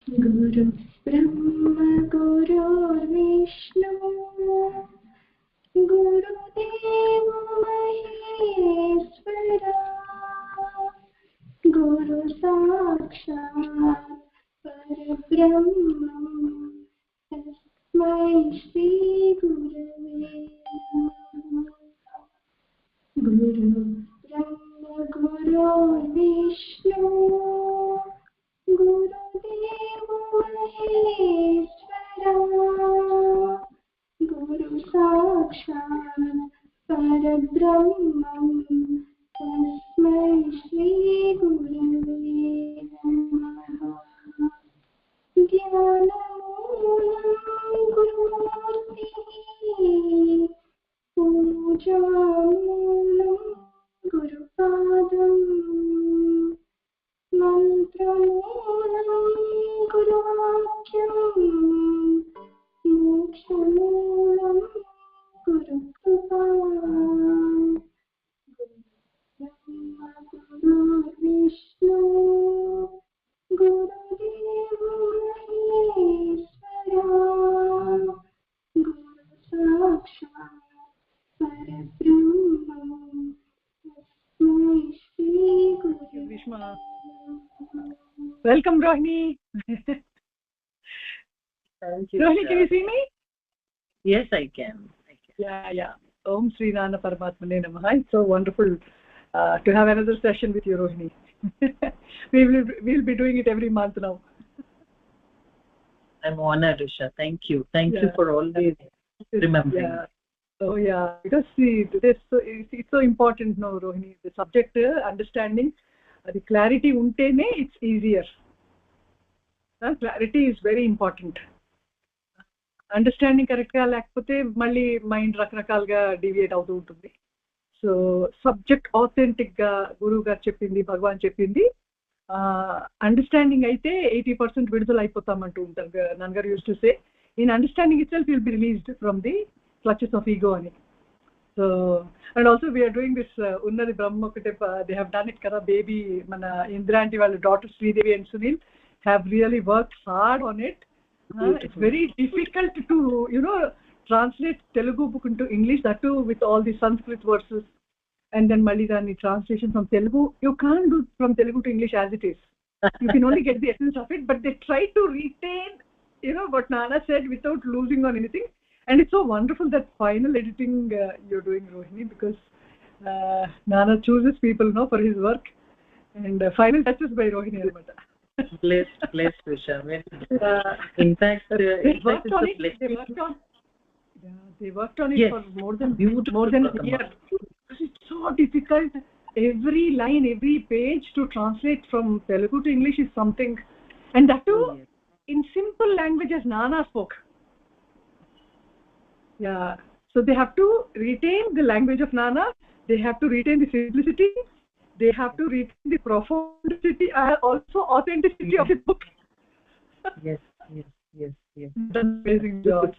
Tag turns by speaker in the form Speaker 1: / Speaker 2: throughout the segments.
Speaker 1: गुरु ब्रह्म गुरुर्विष्णु गुरुदेव महेश्वरा गुरु साक्षात् परब्रह्म तस्मै श्री गुरवे नमः। गुरु ब्रह्म गुरुर्विष्णु गुरुदेव महेश्वरा गुरु साक्षात् परब्रह्मं तस्मै श्री गुरवे नमः। ज्ञानमूलं गुरुमूर्तिः पूजामूलं गुरुपादम् मन्त्रमूलं गुरुवाक्यम् मोक्षमूलं गुरुकृपा ब्रह्म गुरुर्विष्णु गुरुदेवो महेश्वरा गुरु साक्षात् परब्रह्म तस्मै श्री गुरवे
Speaker 2: Vishma. Welcome, Rohini.
Speaker 3: Thank you.
Speaker 2: Rohini,
Speaker 3: sir.
Speaker 2: can you see me?
Speaker 3: Yes, I can.
Speaker 2: Yeah. Om Sri Nana Paramatmane Namaha. It's so wonderful to have another session with you, Rohini. We'll be doing it every month now.
Speaker 3: I'm honored, Usha. Thank you. Thank you for always remembering.
Speaker 2: Yeah. Oh yeah, because see, it's so important, no, Rohini. The subject understanding, the clarity untene, it's easier. Clarity is very important. Understanding correct ga lekapothe malli mind rakarakalga deviate avutu untundi. So subject authentic ga guru garu cheppindi, bhagwan cheppindi, understanding aithe 80% vidudala ayipotam antu untaru. Nangaru used to say, in understanding itself you'll be released from the clutches of ego ani. So and also we are doing this Unnati Brahma Kute, they have done it kada baby mana Indranti వాళ్ళ daughter Sridevi and Sunil have really worked hard on it. It's very difficult to translate Telugu book into English, that too with all the Sanskrit verses, and then malli dani translation from Telugu. You can't do from Telugu to English as it is. You can only get the essence of it, but they try to retain what Nana said without losing on anything. And it's so wonderful that final editing you're doing, Rohini, because Nana chooses people for his work, and final touches by Rohini Almata.
Speaker 3: Blessed, Usha. In fact,
Speaker 2: they worked on it for more than a year. It's so difficult. Every line, every page to translate from Telugu to English is something, and that too in simple language as Nana spoke. Yeah, so they have to retain the language of Nana, they have to retain the simplicity, they have to retain the profundity, also authenticity of his book.
Speaker 3: Yes.
Speaker 2: That's amazing job.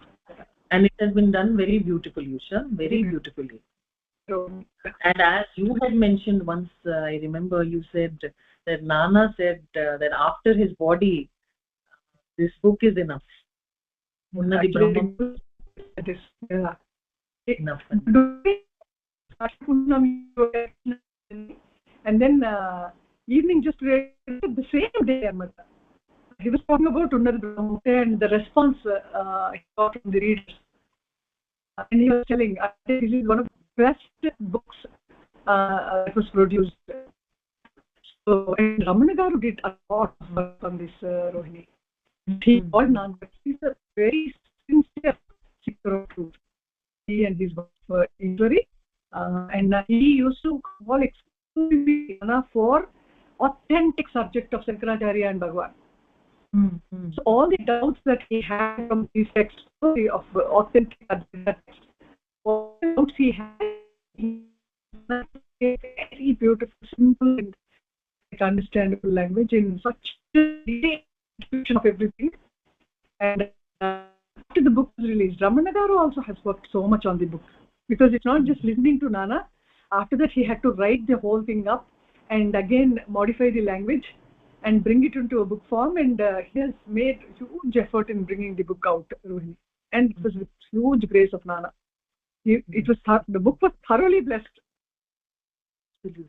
Speaker 3: And it has been done very beautifully, Usha, very beautifully. And as you had mentioned once, I remember you said that Nana said that after his body, this book is enough. Unnati Brahma.
Speaker 2: It is
Speaker 3: Enough.
Speaker 2: And then evening just read the same day. He was talking about Unnati Brahma and the response he got from the readers, and he was telling this is one of the best books that was produced. So and Ramana Garu did a lot of work on this, Rohini. He called Nana, but he's a very sincere seeker of truth. He and his wife Ishwari, and he used to call exclusively Nana for authentic subject of Shankaracharya and Bhagwan. So all the doubts that he had from this text of authentic text, all the doubts he had, very beautiful, simple and understandable language in such a detailed description of everything. And after the book was released, Ramana Garu also has worked so much on the book, because it's not just listening to Nana. After that he had to write the whole thing up and again modify the language and bring it into a book form, and he has made huge effort in bringing the book out, Rohini, and it was with huge grace of Nana. The book was thoroughly blessed.
Speaker 3: Absolutely.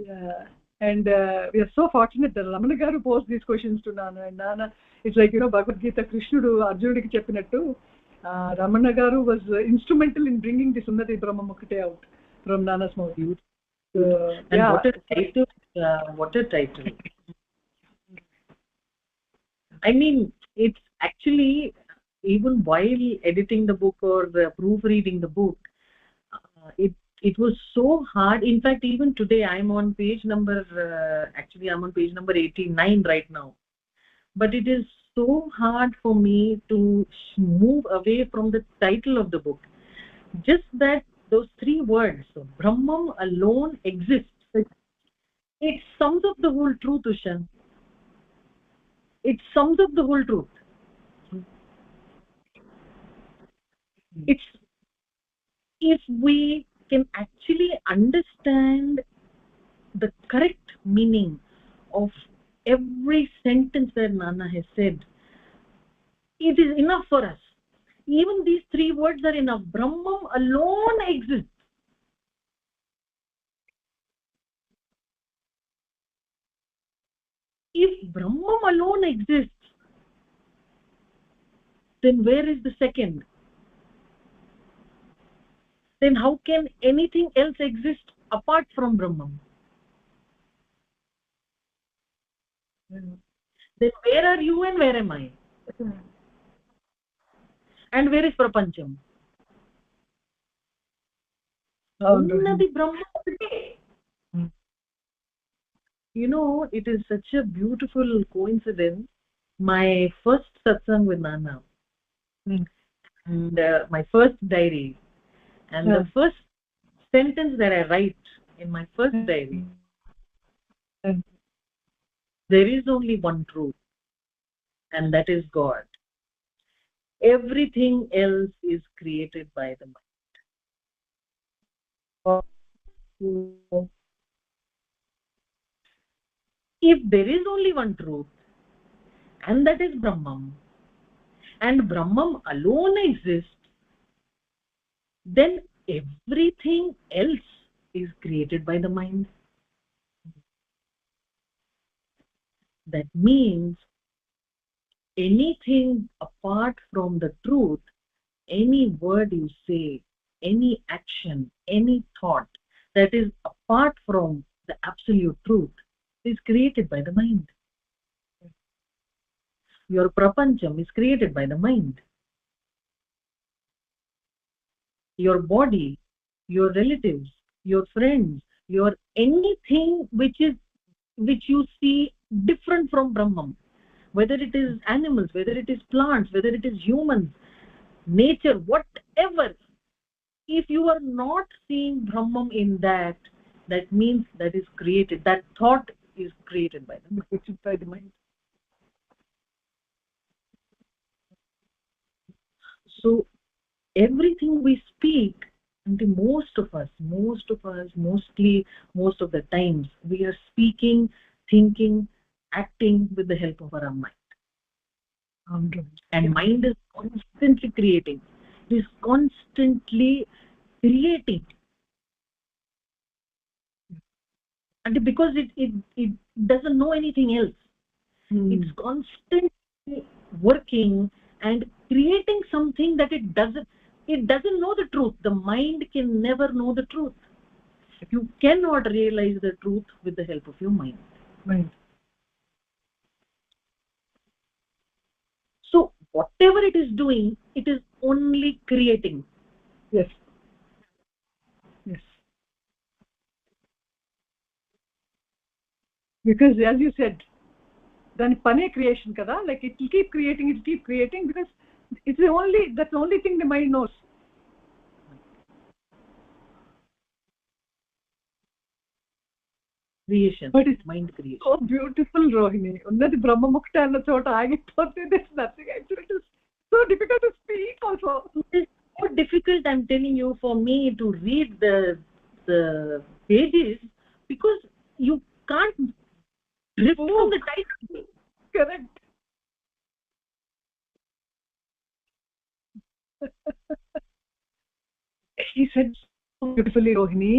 Speaker 2: Yeah. And we are so fortunate that Ramana garu posed these questions to Nana, and Nana, it's like, Bhagavad Gita, Krishnudu Arjunudiki cheppinattu, Ramana garu was instrumental in bringing the Sunnati Brahma Mukte out from Nana's mouth.
Speaker 3: And
Speaker 2: yeah.
Speaker 3: what a title! What a title! I mean, it's actually, even while editing the book or proofreading the book, it was so hard. In fact, even today I'm on page number 89 right now, but it is so hard for me to move away from the title of the book. Just that those 3 words, so Brahman alone exists, it sums up the whole truth, Ushan. It sums up the whole truth. It's, if we can actually understand the correct meaning of every sentence that Nana has said, it is enough for us. Even these 3 words are enough. Brahman alone exists. If Brahman alone exists, then where is the second? Then how can anything else exist apart from Brahman? Then where are you and where am I? And where is Prapancham? Unnati Brahma. It is such a beautiful coincidence. My first satsang with Nana, and my first diary, and the first sentence that I write in my first diary, there is only one truth, and that is God. Everything else is created by the mind. If there is only one truth, and that is Brahman, and Brahman alone exists, then everything else is created by the mind. That means anything apart from the truth, any word you say, any action, any thought that is apart from the absolute truth is created by the mind. Your prapancham is created by the mind. Your body, your relatives, your friends, your anything which you see different from Brahman, whether it is animals, whether it is plants, whether it is humans, nature, whatever, if you are not seeing Brahman in that means that is created, that thought is created by the mind. So everything we speak, and most of us, most of the times, we are speaking, thinking, acting with the help of our mind. And mind is constantly creating. It is constantly creating. And because it doesn't know anything else. It's constantly working and creating something that it doesn't know the truth. The mind can never know the truth. You cannot realize the truth with the help of your mind. So whatever it is doing, it is only creating.
Speaker 2: Yes. Because as you said, then pane creation kada, like it will keep creating because that's the only thing the mind knows.
Speaker 3: Creation,
Speaker 2: but it's
Speaker 3: mind creation.
Speaker 2: So beautiful, Rohini. Unnati Brahma Mukta anna chota agipote, there's nothing. Actually, it is so difficult to speak also.
Speaker 3: It is so difficult, I'm telling you, for me to read the pages, because you can't ripped from the title.
Speaker 2: Correct. He said so beautifully, Rohini,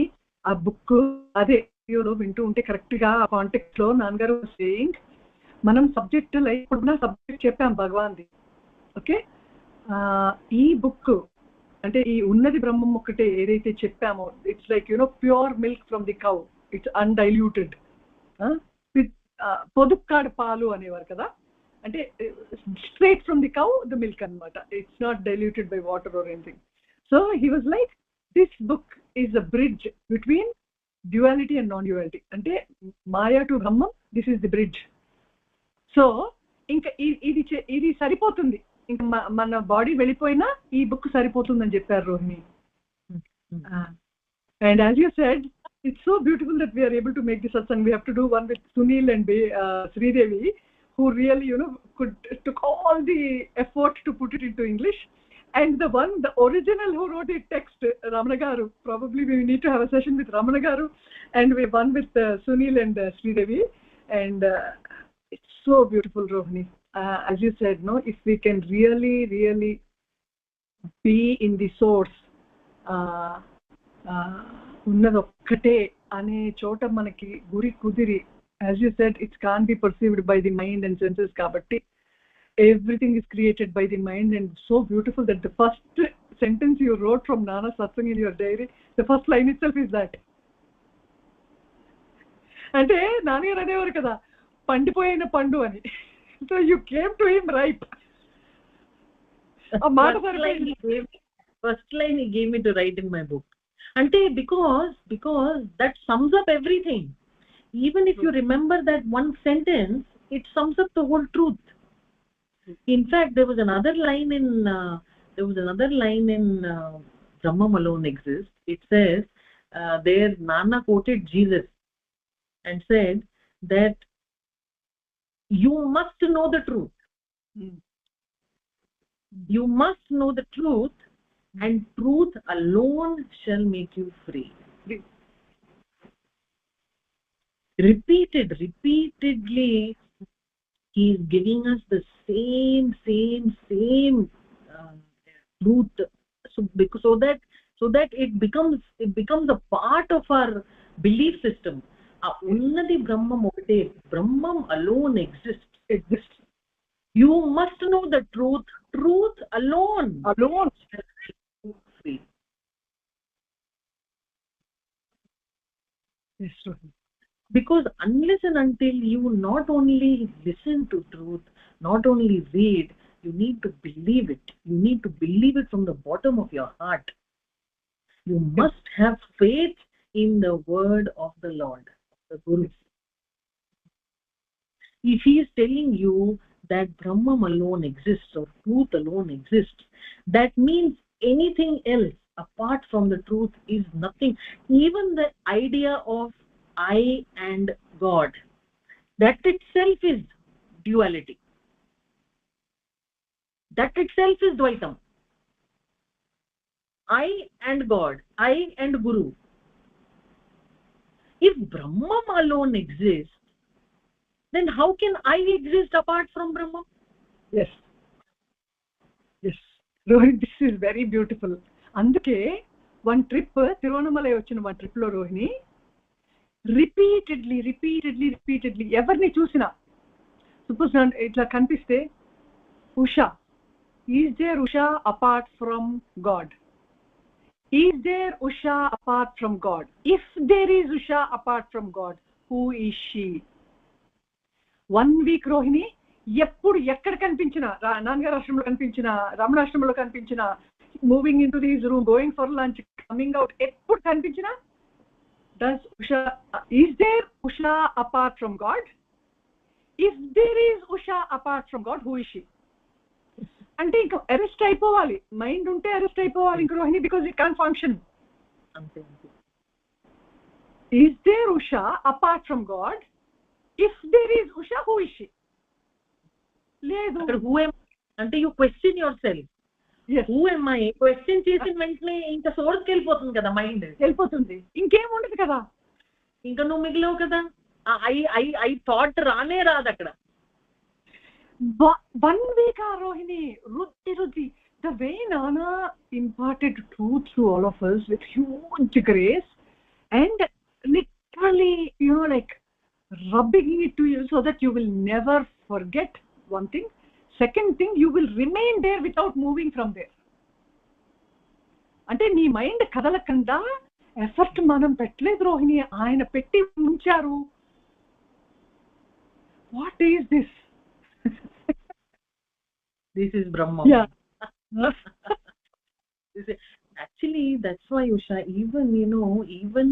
Speaker 2: a book ade video vintu unte correct ga a context lo nangaru saying manam subject like pudna subject cheppam bhagavandi. Okay, ee book ante ee unnadi brahmam okkate edaithe cheppamo, it's like pure milk from the cow, it's undiluted. పొదుక్కాడు పాలు అనేవారు కదా, అంటే straight from the cow the milk anamata, it's not diluted by water or anything. So he was like, this book is a bridge between duality and non-duality. Ante Maya to Brahman, this is the bridge. So inka idi saripotundi, inka mana body vellipoyina ee book saripotundani chepparu Rohini. And as you said, it's so beautiful that we are able to make this satsang. We have to do one with Sunil and Sridevi, who really took all the effort to put it into English. And the original who wrote the text, Ramana Garu, probably we need to have a session with Ramana Garu, and we one with Sunil and Sridevi. And it's so beautiful, Rohini. As you said, no, if we can really be in the source, ఉన్నదొక్కటే అనే చోట మనకి గురి కుదిరి, as you said, it can't be perceived by the mind and senses, kabatti everything is created by the mind. And so beautiful that the first sentence you wrote from Nana Satsang in your diary, the first line itself is that. అంటే నాన్నగారు అనేవారు కదా, పండిపోయిన పండు అని. So you came to him ripe. ఆ మాట
Speaker 3: first line he gave me to write in my book. Ante because that sums up everything. Even if you remember that one sentence, it sums up the whole truth. In fact, there was another line in Brahmam Alone Exists. It says there Nana quoted Jesus and said that you must know the truth. You must know the truth, and truth alone shall make you free. Repeatedly he is giving us the same truth, so that it becomes a part of our belief system. Unnati Brahmam okate, Brahmam alone exists. You must know the truth alone shall make you free.
Speaker 2: Yes, sir.
Speaker 3: Because unless and until you not only listen to truth, not only read, you need to believe it. You need to believe it from the bottom of your heart. You must have faith in the word of the Lord, the Guru. If he is telling you that Brahman alone exists or truth alone exists, that means anything else apart from the truth is nothing. Even the idea of I and God, that itself is duality. That itself is Dvaitam. I and God, I and Guru. If Brahman alone exists, then how can I exist apart from Brahman?
Speaker 2: Yes. Rohini, this is very beautiful. Anduke one trip, Tiruvannamalai vachina one trip lo Rohini, repeatedly evarni chusina, suppose itla kanpiste, Usha, is there Usha apart from God? Is there Usha apart from God? If there is Usha apart from God, who is she? 1 week Rohini, ఎప్పుడు ఎక్కడ కనిపించినా, నాన్నగారు ఆశ్రమంలో కనిపించినా, రమణాశ్రమంలో కనిపించినా, moving in to this room, going for lunch, coming out, ఎప్పుడు కనిపించినా, does Usha, is there Usha apart from God? If there is Usha apart from God, who is she? అంటే ఇంకా అరెస్ట్ అయిపోవాలి, మైండ్ ఉంటే అరెస్ట్ అయిపోవాలి ఇంక Rohini, because it can't function. Is there Usha apart from God? If there is Usha, who is she? లేదు.
Speaker 3: Who am అంటే you question yourself.
Speaker 2: Yes.
Speaker 3: Who am I? Question చేసిన వెంటనే ఇంకా సోర్స్కి వెళ్ళిపోతుంది కదా, మైండ్
Speaker 2: వెళ్ళిపోతుంది, ఇంకేం ఉండదు కదా,
Speaker 3: ఇంకా నువ్వు మిగిలేవు కదా. I thought రానే రాదు అక్కడ.
Speaker 2: 1 week Rohini, Ruti, the way Nana imparted truth to all of us with huge grace and literally, like rubbing it to you so that you will never forget one thing. Second thing, you will remain there without moving from there. అంటే నీ mind కదలకుండా effort మనం పెట్టలేదు రోహిణి, ఆయన పెట్టి ఉంచారు. What is this?
Speaker 3: This is Brahma.
Speaker 2: Yeah.
Speaker 3: Actually, that's why Usha, even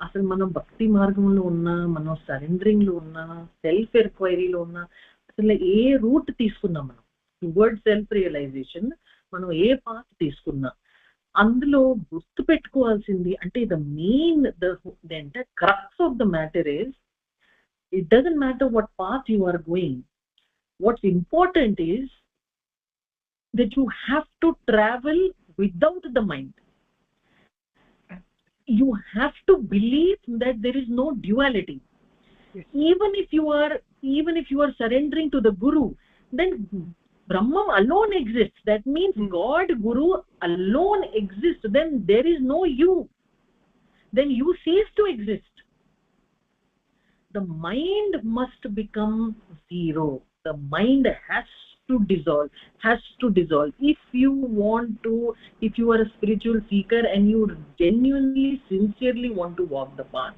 Speaker 3: అసలు మనం భక్తి మార్గంలో ఉన్నా, మనం సరెండరింగ్ లో ఉన్నా, సెల్ఫ్ ఎంక్వైరీలో ఉన్నా, అసలు ఏ రూట్ తీసుకున్నాం మనం టువర్డ్ సెల్ఫ్ రియలైజేషన్, మనం ఏ పాత్ తీసుకున్నా, అందులో గుర్తు పెట్టుకోవాల్సింది అంటే the main the entire crux of the matter is, it doesn't matter what path you are going. What's important is that you have to travel without the mind. You have to believe that there is no duality. Yes. Even if you are surrendering to the Guru, then Brahman alone exists. That means God, Guru alone exists. Then there is no you. Then you cease to exist. The mind must become zero. The mind has to dissolve. If you are a spiritual seeker and you genuinely, sincerely want to walk the path,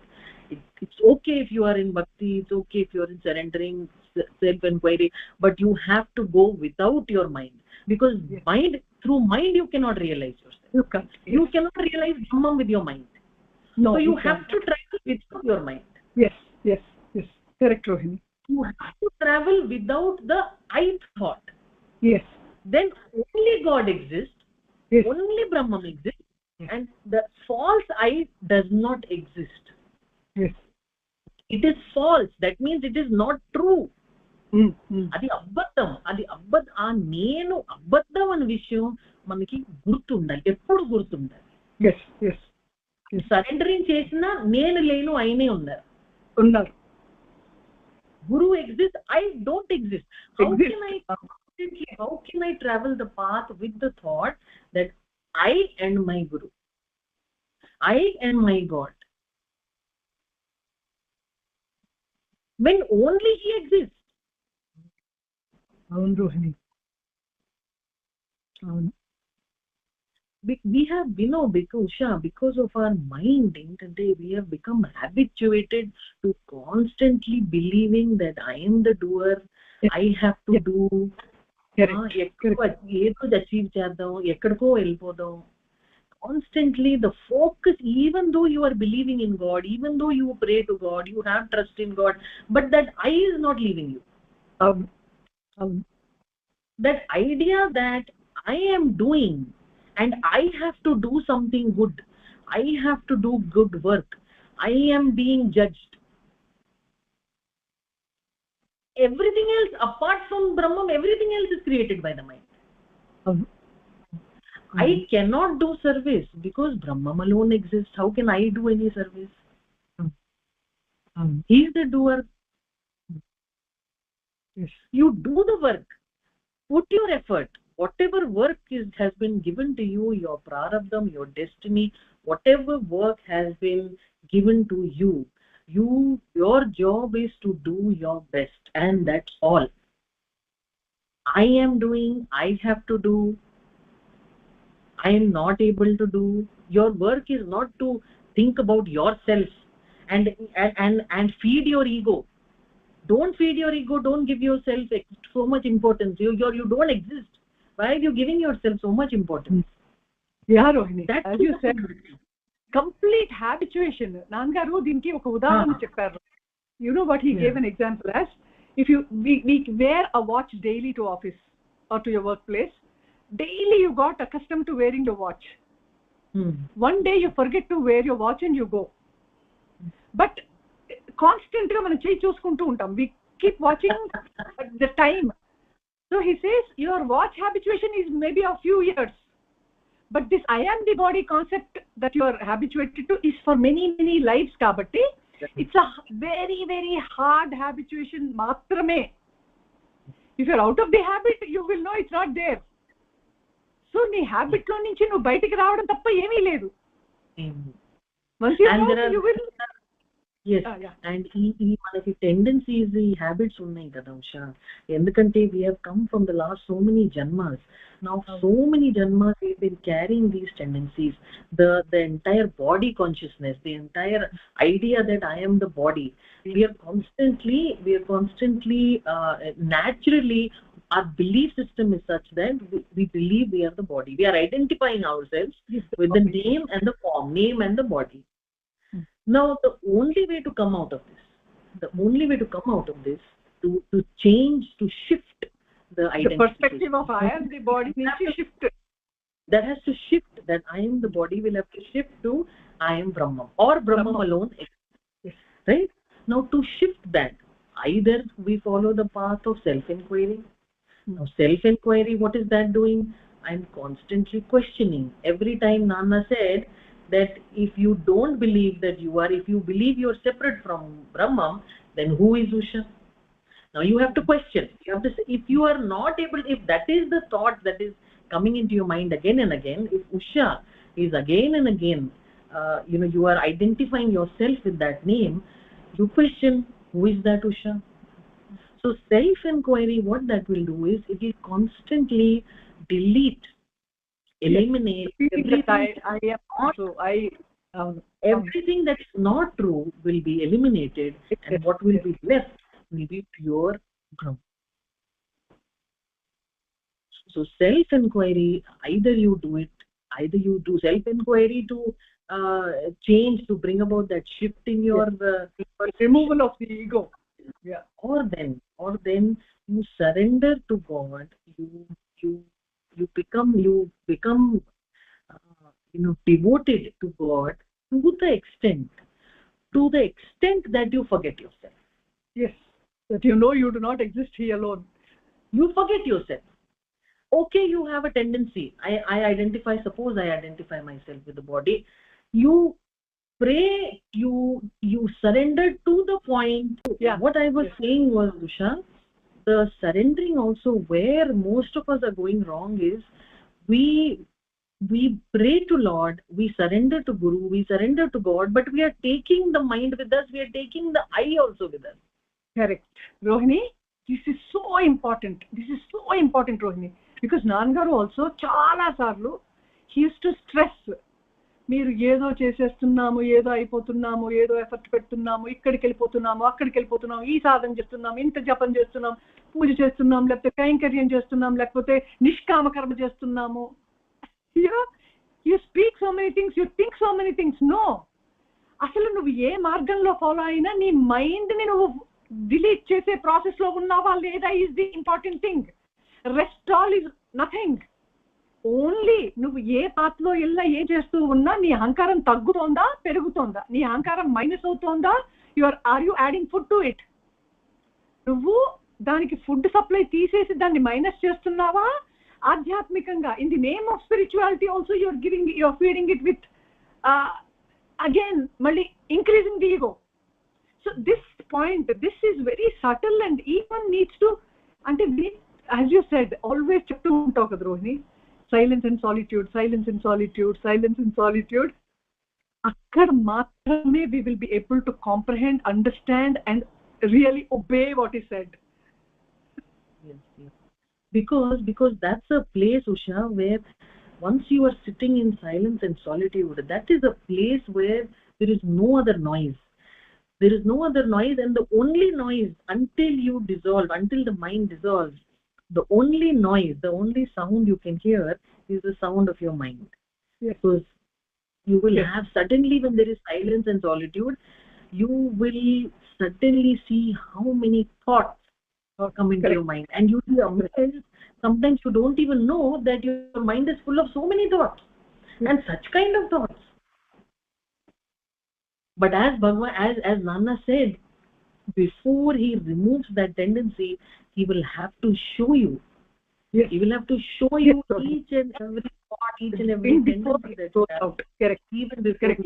Speaker 3: it's okay if you are in bhakti, it's okay if you are in surrendering, self-inquiry, but you have to go without your mind, because through mind you cannot realize yourself. You cannot realize Brahman with your mind. No, so you have to travel without your mind.
Speaker 2: Yes. Correct, Rohini.
Speaker 3: You have to travel without the I thought.
Speaker 2: Yes.
Speaker 3: Then only God exists. Yes. Only Brahman exists. Yes. And the false I does not exist.
Speaker 2: Yes.
Speaker 3: It is false. That means it is not true. అది అబద్ధం. ఆ నేను అబద్ధం అనే విషయం మనకి గుర్తుండాలి, ఎప్పుడు గుర్తుండాలి. సరెండరింగ్ చేసినా నేను లేను, అయినే ఉన్నారు. Guru exists, I don't exist. How can I travel the path with the thought that I and my Guru, I and my God, when only he exists?
Speaker 2: Avunu Rohini.
Speaker 3: We have because of our mind, we have become habituated to constantly believing that I am the doer. Yes. I have to do. ఏదో achieve చేద్దాం, ఎక్కడికో వెళ్ళిపోదాం. Constantly the focus, even though you are believing in God, even though you pray to God, you have trust in God, but that I is not leaving you. That idea that I am doing and I have to do something good, I have to do good work, I am being judged. Everything else apart from Brahman, everything else is created by the mind. I cannot do service because Brahman alone exists. How can I do any service? He is the doer. Yes. You do the work, put your effort. Whatever work has been given to you, your prarabdham, your destiny, whatever work has been given to you, your job is to do your best, and that's all. I am doing, I have to do, I am not able to do. Your work is not to think about yourself and feed your ego. Don't feed your ego. Don't give yourself so much importance. You don't exist. Why are you giving yourself so much importance?
Speaker 2: Yeah, Rohini, as you said, complete habituation. Nangaru dinki oka udaharana chepparu. You know what he gave an example as? If we wear a watch daily to office or to your workplace, daily you got accustomed to wearing the watch. One day you forget to wear your watch and you go. But constantly మనం చేయి చూసుకుంటూ ఉంటాం. We keep watching the time. So he says your watch habituation is maybe a few years, but this I am the body concept that you are habituated to is for many lives. Kabatti it's a very very hard habituation మాత్రమే. if you're out of the habit you will know it's not there. so నీ habit లో నుంచి నువ్వు బయటికి రావడం తప్ప ఏమీ లేదు. once you know, you will
Speaker 3: yes and ఈ మనకి tendencies ఈ habits ఉన్నాయి కదా ఉషా. ఎందుకంటే we have come from the last so many janmas. now so many janmas we've been carrying these tendencies, the entire body consciousness, the entire idea that I am the body. we are constantly naturally our belief system is such that we believe we are the body. We are identifying ourselves with the name and the form, name and the body. now the only way to come out of this, to change, to shift the identity,
Speaker 2: the perspective of I am the body needs to shift.
Speaker 3: That has to shift. That I am the body will have to shift to I am Brahman, or Brahman alone exists. Right? Now to shift that, either we follow the path of self-inquiry. Now self-inquiry, what is that doing? I am constantly questioning. Every time Nana said that if you don't believe that you are, if you believe you are separate from Brahman, then who is Usha? Now you have to question. You have to say, if you are not able, if that is the thought that is coming into your mind again and again, if Usha is again and again, you are identifying yourself with that name, you question, who is that Usha? so self-inquiry, what that will do is it will constantly delete, eliminate everything that is not true will be eliminated, and what will be left will be pure Brahma. so self-inquiry, either you do self-inquiry to change, to bring about that shift in your
Speaker 2: removal of the ego,
Speaker 3: or then you surrender to God. You become devoted to God to the extent that you forget yourself.
Speaker 2: Yes, that you know you do not exist here alone.
Speaker 3: You forget yourself. Okay, you have a tendency. I identify myself with the body. You pray, you surrender to the point. What I was saying was, Usha, the surrendering also, where most of us are going wrong is we pray to Lord, we surrender to Guru, we surrender to God, but we are taking the mind with us, we are taking the I also with us.
Speaker 2: Correct, Rohini. This is so important, Rohini, because Nangaru also chala sarlu he used to stress, మీరు ఏదో చేసేస్తున్నాము, ఏదో అయిపోతున్నాము, ఏదో effort పెడుతున్నాము, ఇక్కడికి వెళ్ళిపోతున్నాము, అక్కడికి వెళ్ళిపోతున్నాము, ఈ సాధన చేస్తున్నాం, ఇంత జపం చేస్తున్నాం, పూజ చేస్తున్నాం, లేకపోతే కైంకర్యం చేస్తున్నాం, లేకపోతే నిష్కామ కర్మ చేస్తున్నాము. you speak so many things, you think so many things. no, అసలు నువ్వు ఏ మార్గంలో ఫాలో అయినా నీ మైండ్ ని నువ్వు డిలీట్ చేసే ప్రాసెస్ లో ఉన్నావా లేదా is the important thing. Rest all is nothing. Only నువ్వు ఏ పాత్రలో వెళ్ళా ఏం చేస్తూ ఉన్నా నీ అహంకారం తగ్గుతోందా పెరుగుతోందా, నీ అహంకారం మైనస్ అవుతోందా, are you adding food to it. నువ్వు దానికి ఫుడ్ సప్లై తీసేసి దాన్ని మైనస్ చేస్తున్నావా ఆధ్యాత్మికంగా. In the name of spirituality also you're feeding it with again మళ్ళీ increasing the ego. So this point, this is very subtle and even needs to, అంటే as you said always చెప్తూ ఉంటావు కదా Rohini, silence and solitude, silence and solitude, silence and solitude. akkad maatrame we will be able to comprehend, understand and really obey what is said.
Speaker 3: Yes. Because that's a place, Usha, where once you are sitting in silence and solitude, that is a place where there is no other noise. There is no other noise, and the only noise, until you dissolve, until the mind dissolves, the only noise, the only sound you can hear is the sound of your mind.
Speaker 2: Yes.
Speaker 3: So you will have, suddenly when there is silence and solitude, you will suddenly see how many thoughts come into your mind, and you will be amazed. Sometimes you don't even know that your mind is full of so many thoughts, and such kind of thoughts. But as Bhagavan, as Nana said, before he removes that tendency, he will have to show you.
Speaker 2: Yes.
Speaker 3: He will have to show you each and every thought, each and every tendency that you have.
Speaker 2: Correct.
Speaker 3: Even before.
Speaker 2: Correct.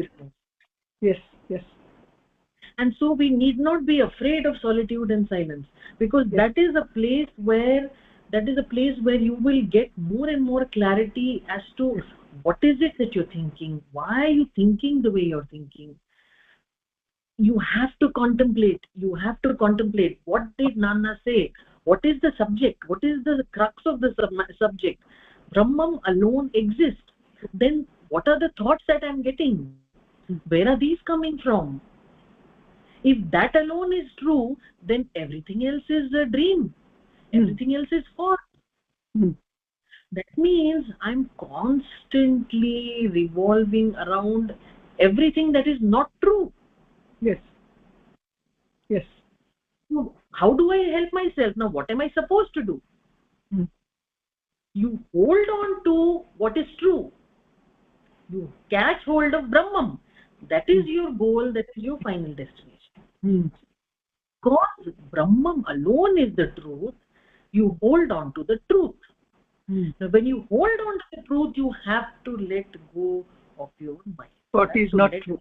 Speaker 2: Yes.
Speaker 3: And so we need not be afraid of solitude and silence, because that is a place where you will get more and more clarity as to what is it that you're thinking, why are you thinking the way you're thinking. You have to contemplate what did Nana say, what is the subject, what is the crux of the subject. Brahman alone exists. Then what are the thoughts that I'm getting? Where are these coming from? If that alone is true, then everything else is a dream. Everything else is false. That means I'm constantly revolving around everything that is not true.
Speaker 2: Yes.
Speaker 3: So how do I help myself? Now what am I supposed to do? You hold on to what is true. You catch hold of Brahman. That is your goal, that is your final destination. Because Brahman alone is the truth, you hold on to the truth. Now when you hold on to the truth, you have to let go of your mind.
Speaker 2: What is not true.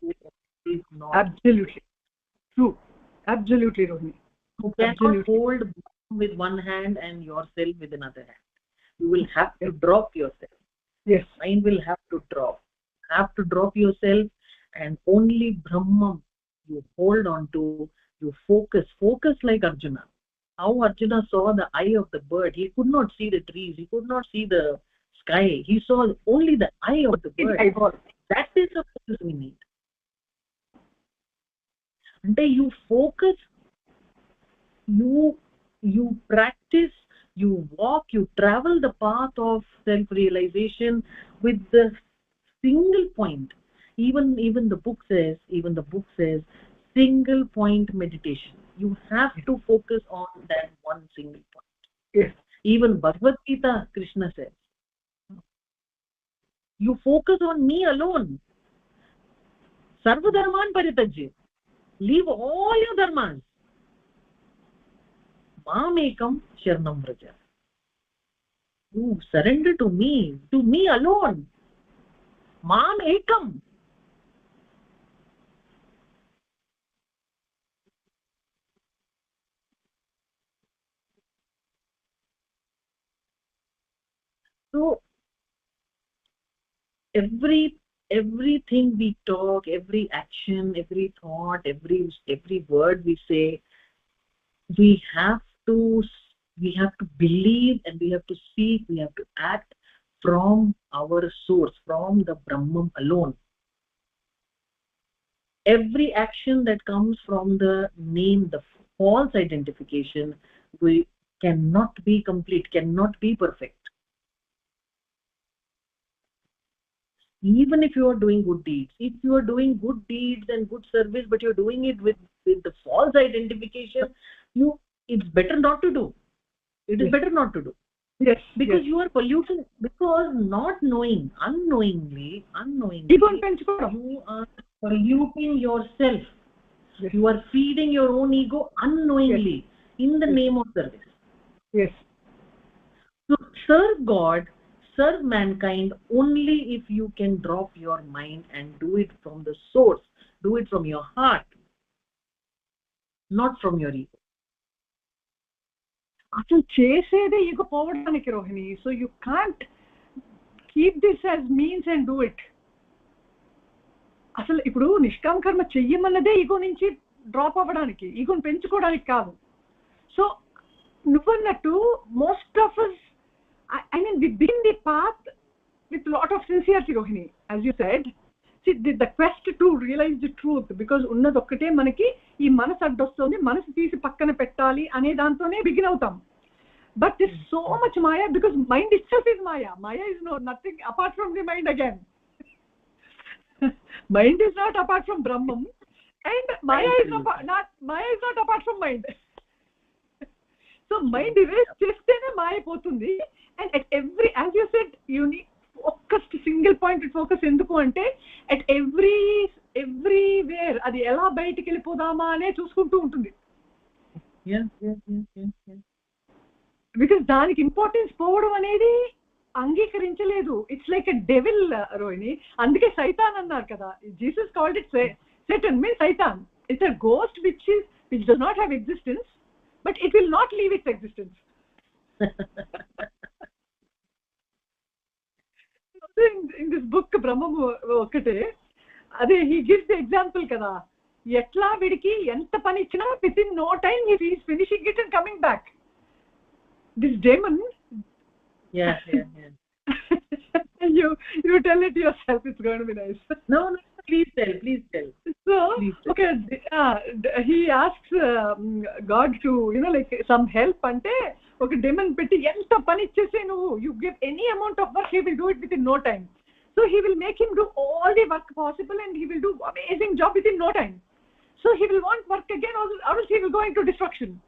Speaker 2: Absolutely true. Absolutely, Rohini.
Speaker 3: You cannot hold with one hand and yourself with another hand. You will have to drop yourself.
Speaker 2: Yes.
Speaker 3: Mind will have to drop. Drop yourself, and only Brahman you hold on to. You focus like Arjuna. How Arjuna saw the eye of the bird. He could not see the trees, he could not see the sky, he saw only the eye of the bird. That is the focus we need. And you focus, you practice, you walk, you travel the path of self-realization with the single point. Even the book says single point meditation. You have to focus on that one single point.
Speaker 2: Yes.
Speaker 3: Even Bhagavad Gita, Krishna says, you focus on me alone. Sarva dharman paritajya. Leave all your dharmas. Mam ekam sharanam vraja. You surrender to me alone. Mam ekam. So everything we talk, every action, every thought, every word we say, we have to believe, and we have to seek, we have to act from our source, from the Brahman alone. Every action that comes from the name, the false identification, we cannot be complete, cannot be perfect. Even if you are doing good deeds, and good service, but you're doing it with the false identification, it's better not to do. It is better not to do.
Speaker 2: Yes.
Speaker 3: Because you are polluting, because not knowing, unknowingly, you are polluting yourself.
Speaker 2: Yes.
Speaker 3: You are feeding your own ego unknowingly in the name of service.
Speaker 2: Yes.
Speaker 3: So serve God, serve mankind only if you can drop your mind and do it from the source, do it from your heart, not from your ego.
Speaker 2: అసలు చేసేదే ego పోవడానికి Rohini. So you can't keep this as means and do it. అసలు ఇప్పుడు నిష్కామ కర్మ చెయ్యమన్నదే ego నుంచి drop అవ్వడానికి, ఈగోని పెంచుకోవడానికి కాదు. సో నువ్వన్నట్టు most of us, I mean, we begin the path with lot of sincerity, Rohini, as you said. See, the quest to realize the truth, because ఉన్నది ఒక్కటే మనకి ఈ మనసు అడ్డొస్తుంది, మనసు తీసి పక్కన పెట్టాలి అనే దాంతోనే బిగిన్ అవుతాం. But this so much Maya, because mind it self is Maya. Maya is nothing apart from the mind again. Mind is not apart from Brahmam, and Maya is not apart from mind. So mind erase చేస్తేనే మాయ పోతుంది. And at every, as you said, you need focused single pointed focus. ఎందుకు అంటే at everywhere అది ఎలా బయటికి వెళ్ళిపోదామా అనే చూసుకుంటూ ఉంటుంది. బికాస్ దానికి ఇంపార్టెన్స్ పోవడం అనేది అంగీకరించలేదు. It's like a devil, Rohini. అందుకే సైతాన్ అన్నారు కదా. Jesus called it Satan, means సైతాన్. it's a ghost which does not have existence, but it will not leave its existence. in this book Brahmam okate ade he gives the example kada etla vidiki enta pani ichina within no time he is finishing it and coming back. This demon,
Speaker 3: yeah.
Speaker 2: you tell it yourself, it's going to be nice.
Speaker 3: No, please tell.
Speaker 2: So
Speaker 3: please tell.
Speaker 2: okay, he asks God to like some help ante okay demon petti enta pani ichese you give any amount of work, he will do it within no time. So he will make him do all the work possible and he will do amazing job within no time. So he will want work again, or else he will go into destruction.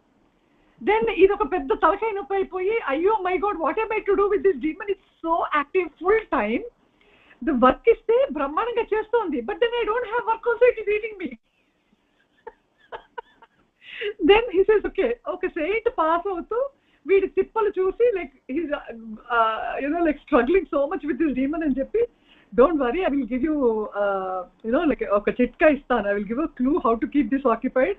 Speaker 2: Then idoka pedda talakai noppi ayipoyi ayyo my god, what am I to do with this demon? It's so active full time. The work is there brahmananga chestundi, but then I don't have work also, it is eating me. Then he says okay saint pass avutu వీడి తిప్పలు చూసి like he's like struggling so much with this demon and చెప్పి don't worry, I will give you like ఒక చిట్కా ఇస్తాను, I will give a clue how to keep this occupied.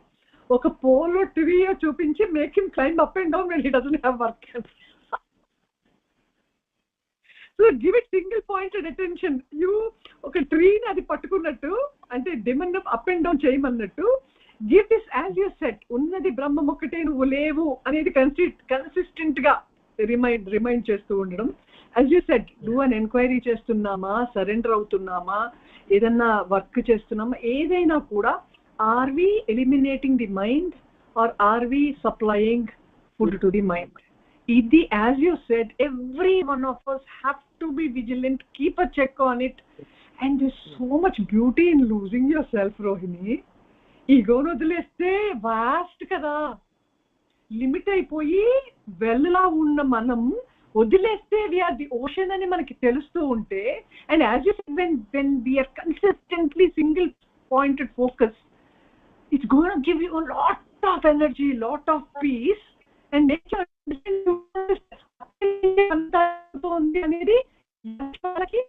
Speaker 2: ఒక polo tree చూపించి make him climb up and down when he doesn't have work. So give it single pointed attention. You ఒక tree ని అది పట్టుకున్నట్టు అంటే demon up and down చేయమన్నట్టు give this as you said, ఉన్నది బ్రహ్మం ఒక్కటే నువ్వు లేవు అనేది కన్సిస్టెంట్ గా రిమైండ్ చేస్తూ ఉండడం. as you said, do an enquiry చేస్తున్నామా, సరెండర్ అవుతున్నామా, ఏదన్నా వర్క్ చేస్తున్నామా, ఏదైనా కూడా are we eliminating the mind or are we supplying food to the mind? Idi, as you said, every one of us have to be vigilant, keep a check on it. And there's so much beauty in losing yourself, Rohini. ఈగోను వదిలేస్తే vast కదా, limit అయిపోయి వెళ్ళలా ఉన్న మనం వదిలేస్తే we are the ocean అని మనకి తెలుస్తూ ఉంటే, and as you when we are consistently single pointed focus, it's going to give you a lot of energy, lot of peace, and make you understand అనేది వాళ్ళకి.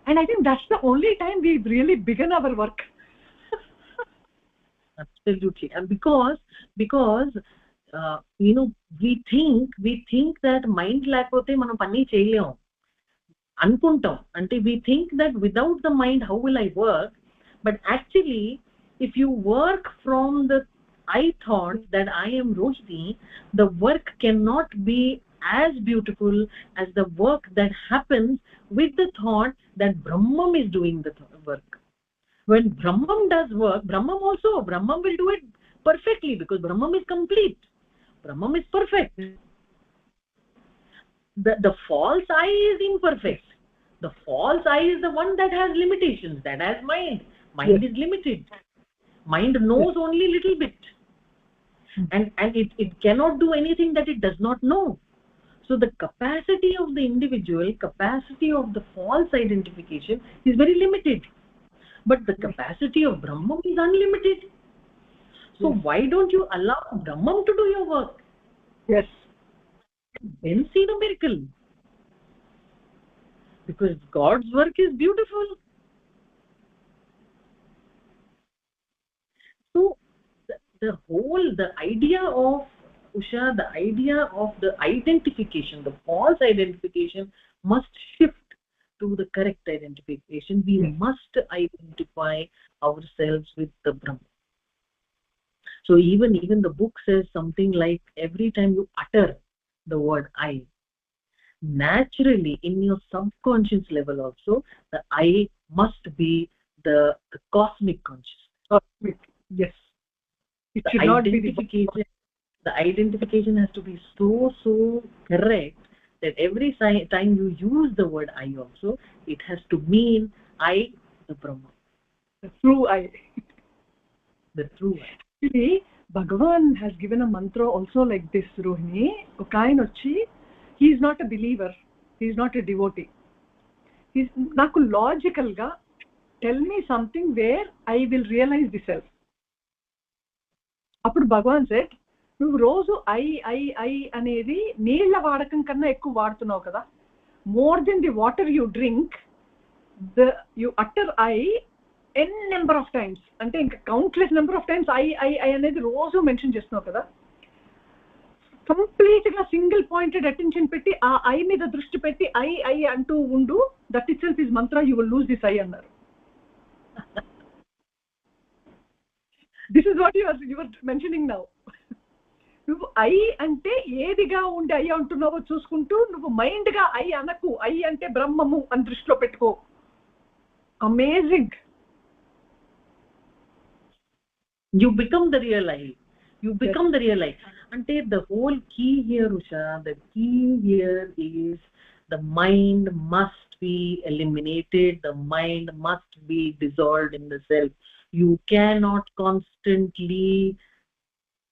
Speaker 2: And I think that's the only time we've really begun our work.
Speaker 3: Absolutely. And because we think that mind లేకపోతే మనం పని చేయలేం అనుకుంటాం. అంటే we think that without the mind how will I work? But actually if you work from the I thought that I am Rohini, the work cannot be as beautiful as the work that happens with the thought that Brahman is doing the work. When Brahman does work, Brahman will do it perfectly, because Brahman is complete, Brahman is perfect. The false I is imperfect. The false I is the one that has limitations, that has mind. Mind is limited. Mind knows only little bit, and it cannot do anything that it does not know. So the capacity of the individual, capacity of the false identification is very limited, but the capacity of Brahman is unlimited. So why don't you allow Brahman to do your work?
Speaker 2: Yes.
Speaker 3: Then see the miracle, because God's work is beautiful. So the idea of Usha, the idea of the identification, the false identification, must shift to the correct identification. We must identify ourselves with the Brahman. So even the book says something like, every time you utter the word I, naturally in your subconscious level also, the I must be the cosmic consciousness.
Speaker 2: Cosmic, yes. It should not be
Speaker 3: the identification has to be so correct that every time you use the word I also, it has to mean I, the Brahman,
Speaker 2: the true I.
Speaker 3: The true I.
Speaker 2: Actually, Bhagavan has given a mantra also like this, Rohini. Okayan vachi, he is not a believer, he is not a devotee. He's naku logical ga tell me something where I will realize the self. Appudu Bhagavan said, నువ్వు రోజు I అనేది నీళ్ల వాడకం కన్నా ఎక్కువ వాడుతున్నావు కదా, more than the water you drink, you utter I n number of times, అంటే ఇంకా countless number of times I I I అనేది రోజు మెన్షన్ చేస్తున్నావు కదా. కంప్లీట్ గా సింగిల్ పాయింటెడ్ అటెన్షన్ పెట్టి ఆ ఐ మీద దృష్టి పెట్టి ఐ ఐ అంటూ ఉండు, that itself is mantra, you will lose this I అన్నారు. This is what your mentioning now. నువ్వు ఐ అంటే ఏదిగా ఉండి ఐ అంటున్నావో చూసుకుంటూ నువ్వు మైండ్ గా ఐ అనకు, ఐ అంటే బ్రహ్మము అని దృష్టిలో పెట్టుకో. Amazing.
Speaker 3: You become the real I. You become the real I. Ante the whole key here, Usha, the key here is the mind must be eliminated, the mind must be dissolved in the self. You cannot constantly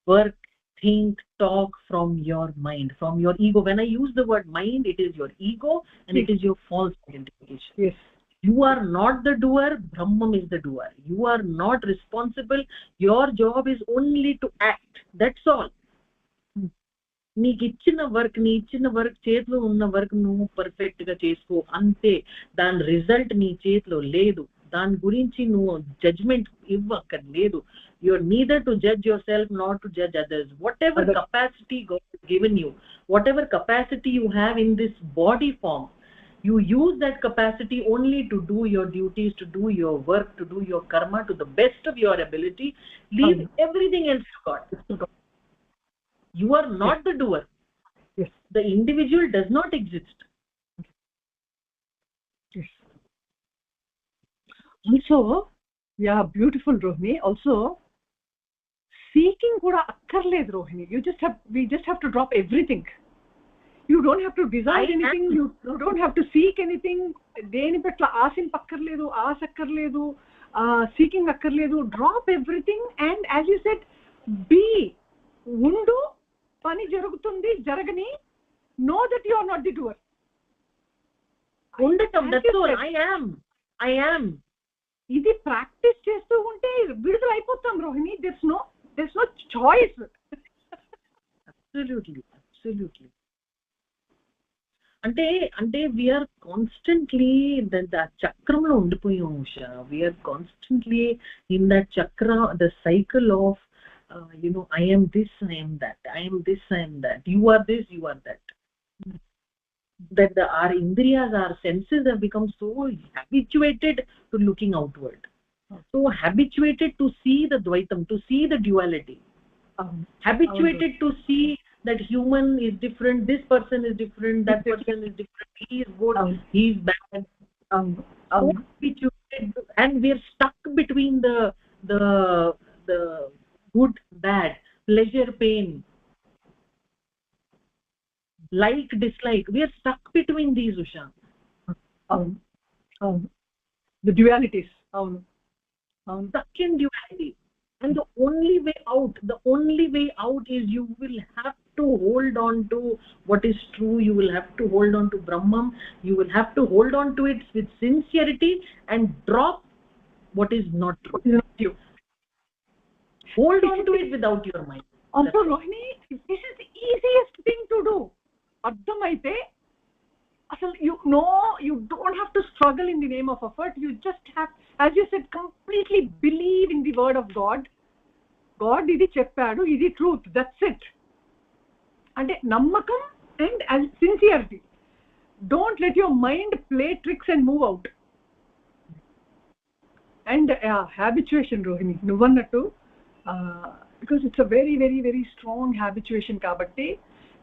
Speaker 3: work, think, talk from your mind, from your ego. When I use the word mind, it is your ego and it is your false identification.
Speaker 2: Yes.
Speaker 3: You are not the doer, Brahman is the doer. You are not responsible. Your job is only to act. That's all. నీకు ఇచ్చిన work చేతిలో ఉన్న work నువ్వు perfect గా చేసుకో అంతే. దాని result నీ చేతిలో లేదు, దాని గురించి నువ్వు judgement ఇవ్వక్కర్లేదు. You are neither to judge yourself nor to judge others. Whatever capacity God has given you, whatever capacity you have in this body form, you use that capacity only to do your duties, to do your work, to do your karma to the best of your ability. Leave everything else to God. You are not the doer.
Speaker 2: Yes.
Speaker 3: The individual does not exist.
Speaker 2: Yes. Also, yeah, beautiful, Rohini. Also, seeking kuda akkarledu, Rohini. We just have to drop everything. You don't have to desire anything. You don't have to seek anything. Deni petla aasin pakkarledu, aas akkarledu, seeking akkarledu. Drop everything and, as you said, be. Undu, pani jarugutundi, jaragani. Know that you are not the doer.
Speaker 3: Undatam, that's all. I am.
Speaker 2: ఇది practice చేస్తూ ఉంటే విడుదల అయిపోతాం, Rohini. there's no choice.
Speaker 3: Absolutely. అంటే we're constantly that చక్రంలో ఉండిపోయాం Usha. We're constantly in that chakra, the cycle of I am this, I am that, I am this, I am that, you are this, you are that. That our indriyas, our senses have become so habituated to looking outward, so habituated to see the dvaitam, to see the duality, habituated to see that human is different, this person is different, that person is different, he is good, he is bad, and we are stuck between the good, bad, pleasure, pain, like, dislike. We are stuck between these, Usha.
Speaker 2: The dualities.
Speaker 3: Stuck in duality. And the only way out is you will have to hold on to what is true. You will have to hold on to Brahman. You will have to hold on to it with sincerity and drop what is not true. Hold on to it without your mind.
Speaker 2: Also, Rohini, this is the easiest thing to do. అర్థమైతే అసలు you don't have to struggle in the name of effort. You just have, as you said, completely believe in the word of God. ఇది చెప్పాడు, ఇది truth, that's it. అంటే నమ్మకం and sincerity. Don't let your mind play tricks and move out. And habituation, Rohini, నువ్వన్నట్టు, because it's a very, very, very strong habituation కాబట్టి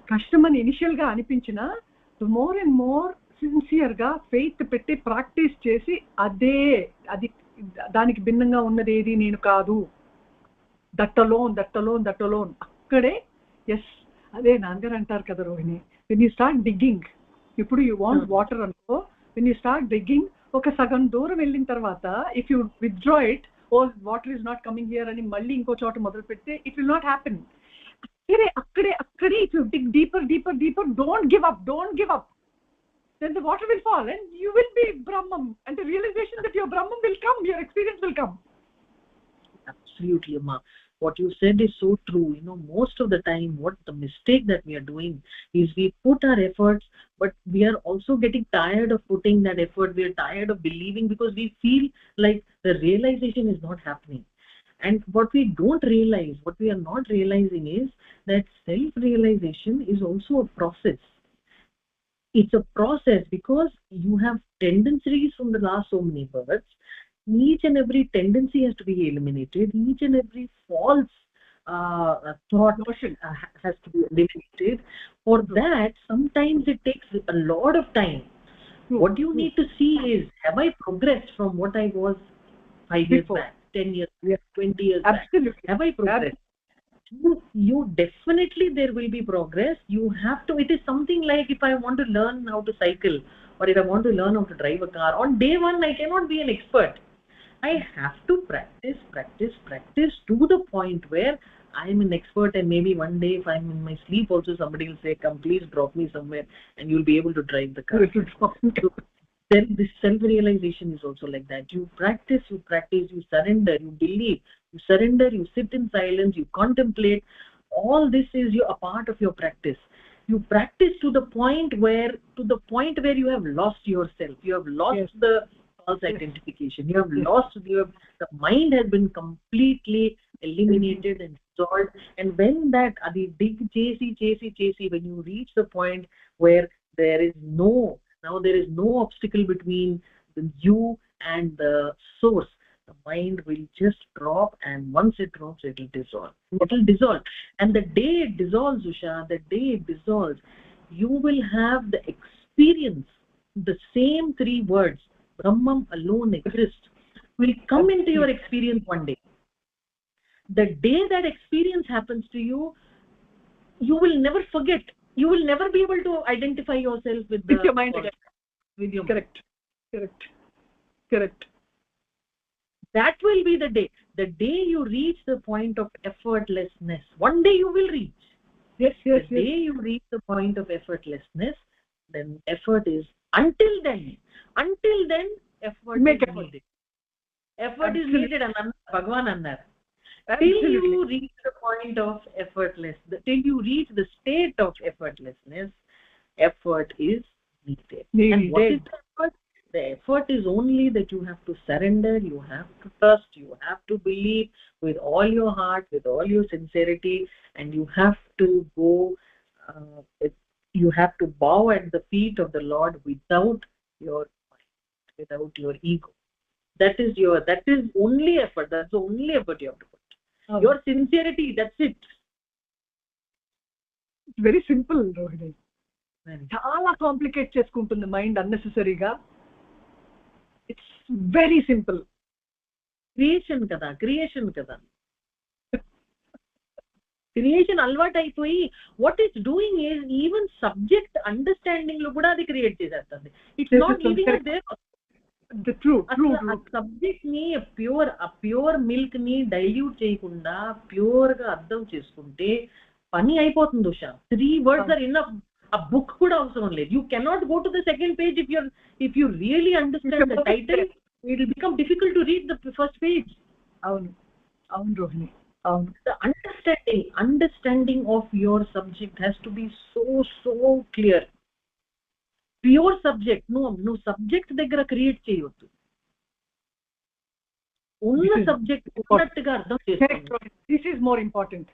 Speaker 2: కష్టమని initial గా అనిపించిన more and more sincere గా ఫెయిత్ పెట్టి practice చేసి అది దానికి భిన్నంగా ఉన్నది ఏది నేను కాదు, దట్ అలోన్ అక్కడే. ఎస్, అదే నాన్నగారు అంటారు కదా Rohini, when you start digging, ఇప్పుడు యూ వాంట్ వాటర్ అనుకో, వెన్ యూ స్టార్ట్ డిగ్గింగ్ ఒక సగం దూరం వెళ్ళిన తర్వాత if you withdraw it, oh water is not coming here అని మళ్ళీ ఇంకో చోట మొదలు పెడితే ఇట్ విల్ నాట్ హ్యాపెన్. అక్కడే if you dig deeper, don't give up, then the water will fall and you will be Brahman, and the realization that your Brahman will come, your experience will come.
Speaker 3: Absolutely, Amma. what you said is so true. Most of the time what the mistake that we are doing is we put our efforts, but we are also getting tired of putting that effort. We are tired of believing because we feel like the realization is not happening. And what we don't realize, what we are not realizing is that self-realization is also a process. It's a process because you have tendencies from the last so many births. Each and every tendency has to be eliminated. Each and every false thought has to be eliminated. For that, sometimes it takes a lot of time. What you need to see is, have I progressed from what I was 5 years back, 10 years back, 20 years
Speaker 2: Absolutely.
Speaker 3: back? Have I progressed? You definitely, there will be progress. You have to, it is something like if I want to learn how to cycle, or if I want to learn how to drive a car, on day one I cannot be an expert. I have to practice to the point where I am an expert, and maybe one day if I'm in my sleep also somebody will say, come please drop me somewhere, and you'll be able to drive the car. So then this self-realization is also like that. You practice, you surrender, you believe, you surrender, you sit in silence, you contemplate. All this is a part of your practice. You practice to the point where you have lost yourself. You have lost the false identification. You have lost the mind has been completely eliminated and dissolved. And when that big chasey, when you reach the point where there is no obstacle between you and the source, the mind will just drop, and once it drops, it will dissolve. And the day it dissolves, Usha, you will have the experience. The same 3 words, Brahman alone exists, will come into your experience one day. The day that experience happens to you, you will never forget. You will never be able to identify yourself with
Speaker 2: your mind again.
Speaker 3: With your
Speaker 2: correct.
Speaker 3: That will be the day you reach the point of effortlessness. One day you will reach. Day you reach the point of effortlessness, then effort is, until then effort
Speaker 2: Make
Speaker 3: is
Speaker 2: effort.
Speaker 3: needed. Effort is needed, Bhagavan annar. Till you reach the point of effortlessness, till you reach the state of effortlessness, effort is needed. And what is the effort? The effort is only that you have to surrender, you have to trust, you have to believe with all your heart, with all your sincerity, and you have to go, you have to bow at the feet of the Lord without your mind, without your ego. That is only effort. That's the only effort you have to put. Your sincerity, that's it.
Speaker 2: It's very simple, Rohini. చాలా complicate చేసుకుంటుంది mind అన్నెసెసరీగా. It's very simple.
Speaker 3: Creation కదా creation అలవాటు అయిపోయి what is doing is even subject understanding లో కూడా అది create చేసేస్తుంది. It's not living there. Subject ని ప్యూర్ మిల్క్ ని డైల్యూట్ చేయకుండా ప్యూర్ గా అర్థం చేసుకుంటే పని అయిపోతుంది Usha. 3 words are enough. A book kuda avasram ledhu. You cannot go to the second page if you really understand the title. It will become difficult to read the first page.
Speaker 2: Avunu Rohini.
Speaker 3: The understanding of your subject has to be so clear. Pure subject, no subject దగ్గర create చేయొద్దు. ఉన్న subject ఉన్నట్టుగా అర్థం చేసుకోండి.
Speaker 2: This is more important.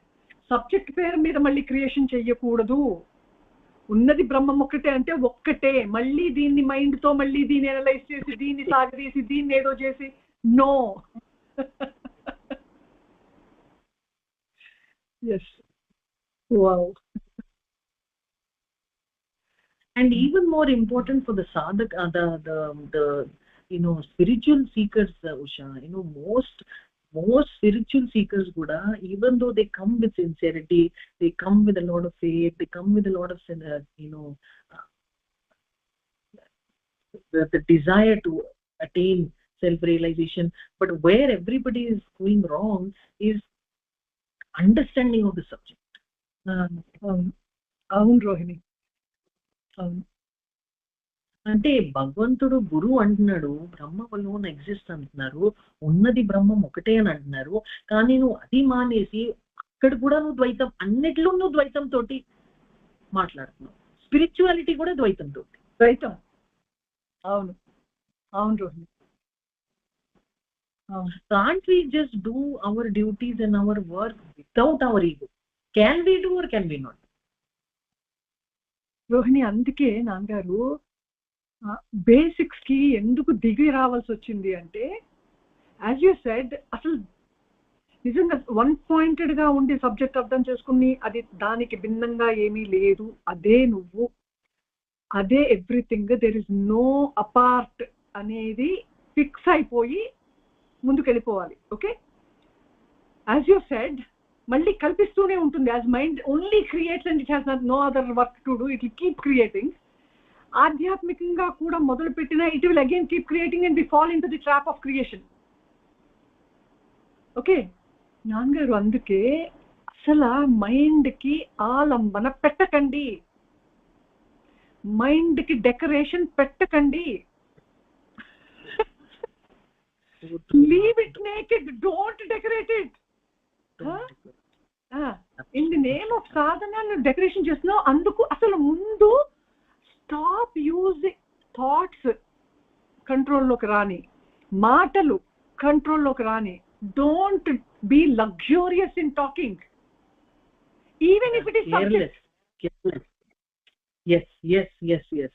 Speaker 2: Subject పేరు మీద మళ్ళీ creation చెయ్యకూడదు. ఉన్నది బ్రహ్మం ఒక్కటే అంటే ఒక్కటే. మళ్ళీ దీన్ని మైండ్ తో మళ్ళీ దీన్ని అనలైజ్ చేసి దీన్ని సాగదీసి దీన్ని ఏదో చేసి no. yes wow.
Speaker 3: And even more important for the sadhak, the spiritual seekers, Usha, most spiritual seekers kuda, even though they come with sincerity, they come with a lot of faith, they come with a lot of the desire to attain self-realization, but where everybody is going wrong is understanding of the subject.
Speaker 2: Avunu Rohini.
Speaker 3: అంటే భగవంతుడు గురువు అంటున్నాడు, బ్రహ్మ alone exist అంటున్నారు, ఉన్నది బ్రహ్మం ఒకటే అని అంటున్నారు. కానీ నువ్వు అది మానేసి అక్కడ కూడా నువ్వు ద్వైతం, అన్నిట్లో నువ్వు ద్వైతం తోటి మాట్లాడుతున్నావు. స్పిరిచువాలిటీ కూడా ద్వైతం తోటి.
Speaker 2: ద్వైతం. అవును అవును Rohini.
Speaker 3: Can't we just do our duties and our work without our ego? Can we do or can we not?
Speaker 2: Rohini, అందుకే నాన్నగారు బేసిక్స్ కి ఎందుకు దిగి రావాల్సి వచ్చింది అంటే, యాజ్ యూ సెడ్, అసలు నిజంగా వన్ పాయింటెడ్ గా ఉండే సబ్జెక్ట్ అర్థం చేసుకుని అది దానికి భిన్నంగా ఏమీ లేదు, అదే నువ్వు, అదే everything, there is no apart అనేది ఫిక్స్ అయిపోయి ముందుకు వెళ్ళిపోవాలి. ఓకే, యాజ్ యూ సెడ్, మళ్ళీ కల్పిస్తూనే ఉంటుంది. As mind only creates and it has no other work to do, it will keep creating. ఆధ్యాత్మికంగా కూడా మొదలు పెట్టిన it will again keep creating and we fall into the trap of creation. Okay నాన్నగారు, అందుకే అసలు mind కి ఆలంబన పెట్టకండి, mind కి డెకరేషన్ పెట్టకండి. Leave it naked, don't decorate it. In the name of sadhana nu decoration చేస్తున్నావు, అందుకు అసలు ముందు స్టాప్ యూజింగ్ థాట్స్ కంట్రోల్లోకి రాని, మాటలు కంట్రోల్లోకి రాని. Don't be luxurious in talking, even if it is
Speaker 3: careless. Yes.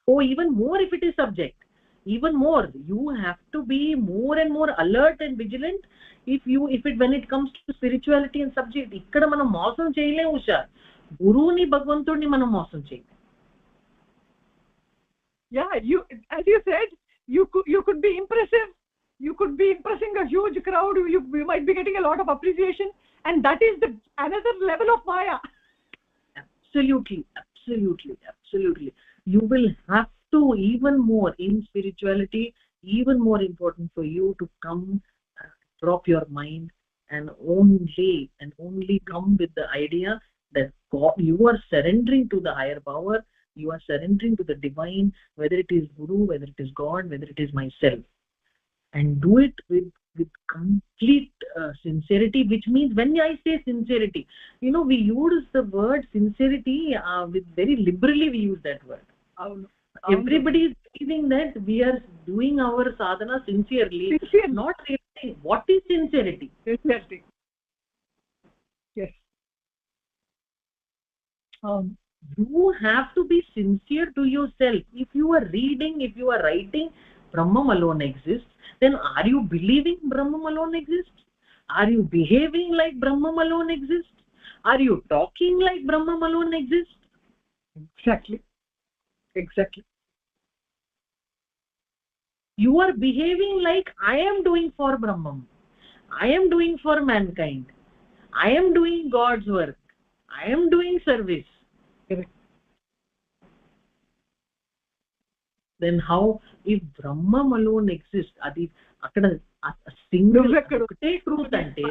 Speaker 3: Oh, even more if it is subject. Even more, you have to be more and more alert and vigilant when it comes to spirituality and subject. ikkada manam mosam cheyalem usha, guruni bhagavantudni manam mosam cheyalem.
Speaker 2: Yeah, you, as you said, you could be impressive, you could be impressing a huge crowd, you might be getting a lot of appreciation, and that is the another level of maya.
Speaker 3: Absolutely. You will have to, even more in spirituality, even more important for you to come, drop your mind and only come with the idea that God, you are surrendering to the higher power, you are surrendering to the divine, whether it is Guru, whether it is God, whether it is myself, and do it with complete sincerity. Which means, when I say sincerity, we use the word sincerity with very liberally, we use that word. Everybody is believing that we are doing our sadhana sincerely. Not really. What is sincerity?
Speaker 2: Yes.
Speaker 3: You have to be sincere to yourself. If you are reading, if you are writing Brahman alone exists, then are you believing Brahman alone exists? Are you behaving like Brahman alone exists? Are you talking like Brahman alone exists?
Speaker 2: Exactly.
Speaker 3: You are behaving like I am doing for Brahman, I am doing for mankind, I am doing God's work, I am doing service.
Speaker 2: Correct.
Speaker 3: Then how, if Brahman alone exists, adi akkada single ఒకటే truth అంటే,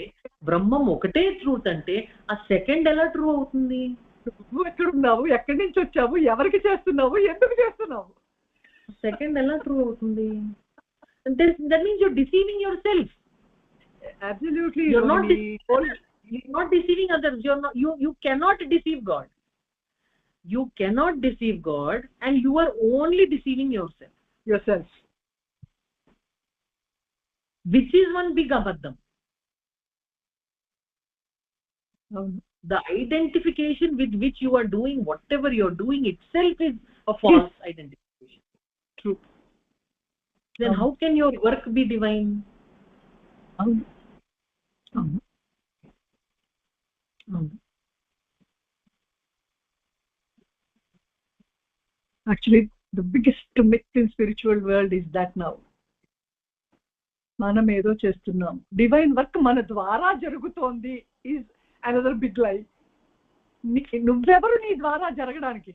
Speaker 3: బ్రహ్మం ఒకటే truth అంటే, ఆ second ఎలా true అవుతుంది?
Speaker 2: నువ్వు ఎక్కడున్నావు, ఎక్కడి నుంచి వచ్చావు, ఎవరికి చేస్తున్నావు, ఎందుకు చేస్తున్నావు,
Speaker 3: సెకండ్ ఎలా ట్రూ అవుతుంది? That means you're deceiving yourself.
Speaker 2: Absolutely.
Speaker 3: You're not deceiving others. You cannot deceive God. You cannot deceive God, and you are only deceiving yourself. Which is one big abaddham. The identification with which you are doing whatever you're doing itself is a false identification.
Speaker 2: True.
Speaker 3: Then how can your work be divine?
Speaker 2: Actually, the biggest myth in spiritual world is that now మనం ఏదో చేస్తున్నాం, divine work మన ద్వారా జరుగుతోంది is another big lie. నువ్వెవరు నీ ద్వారా జరగడానికి?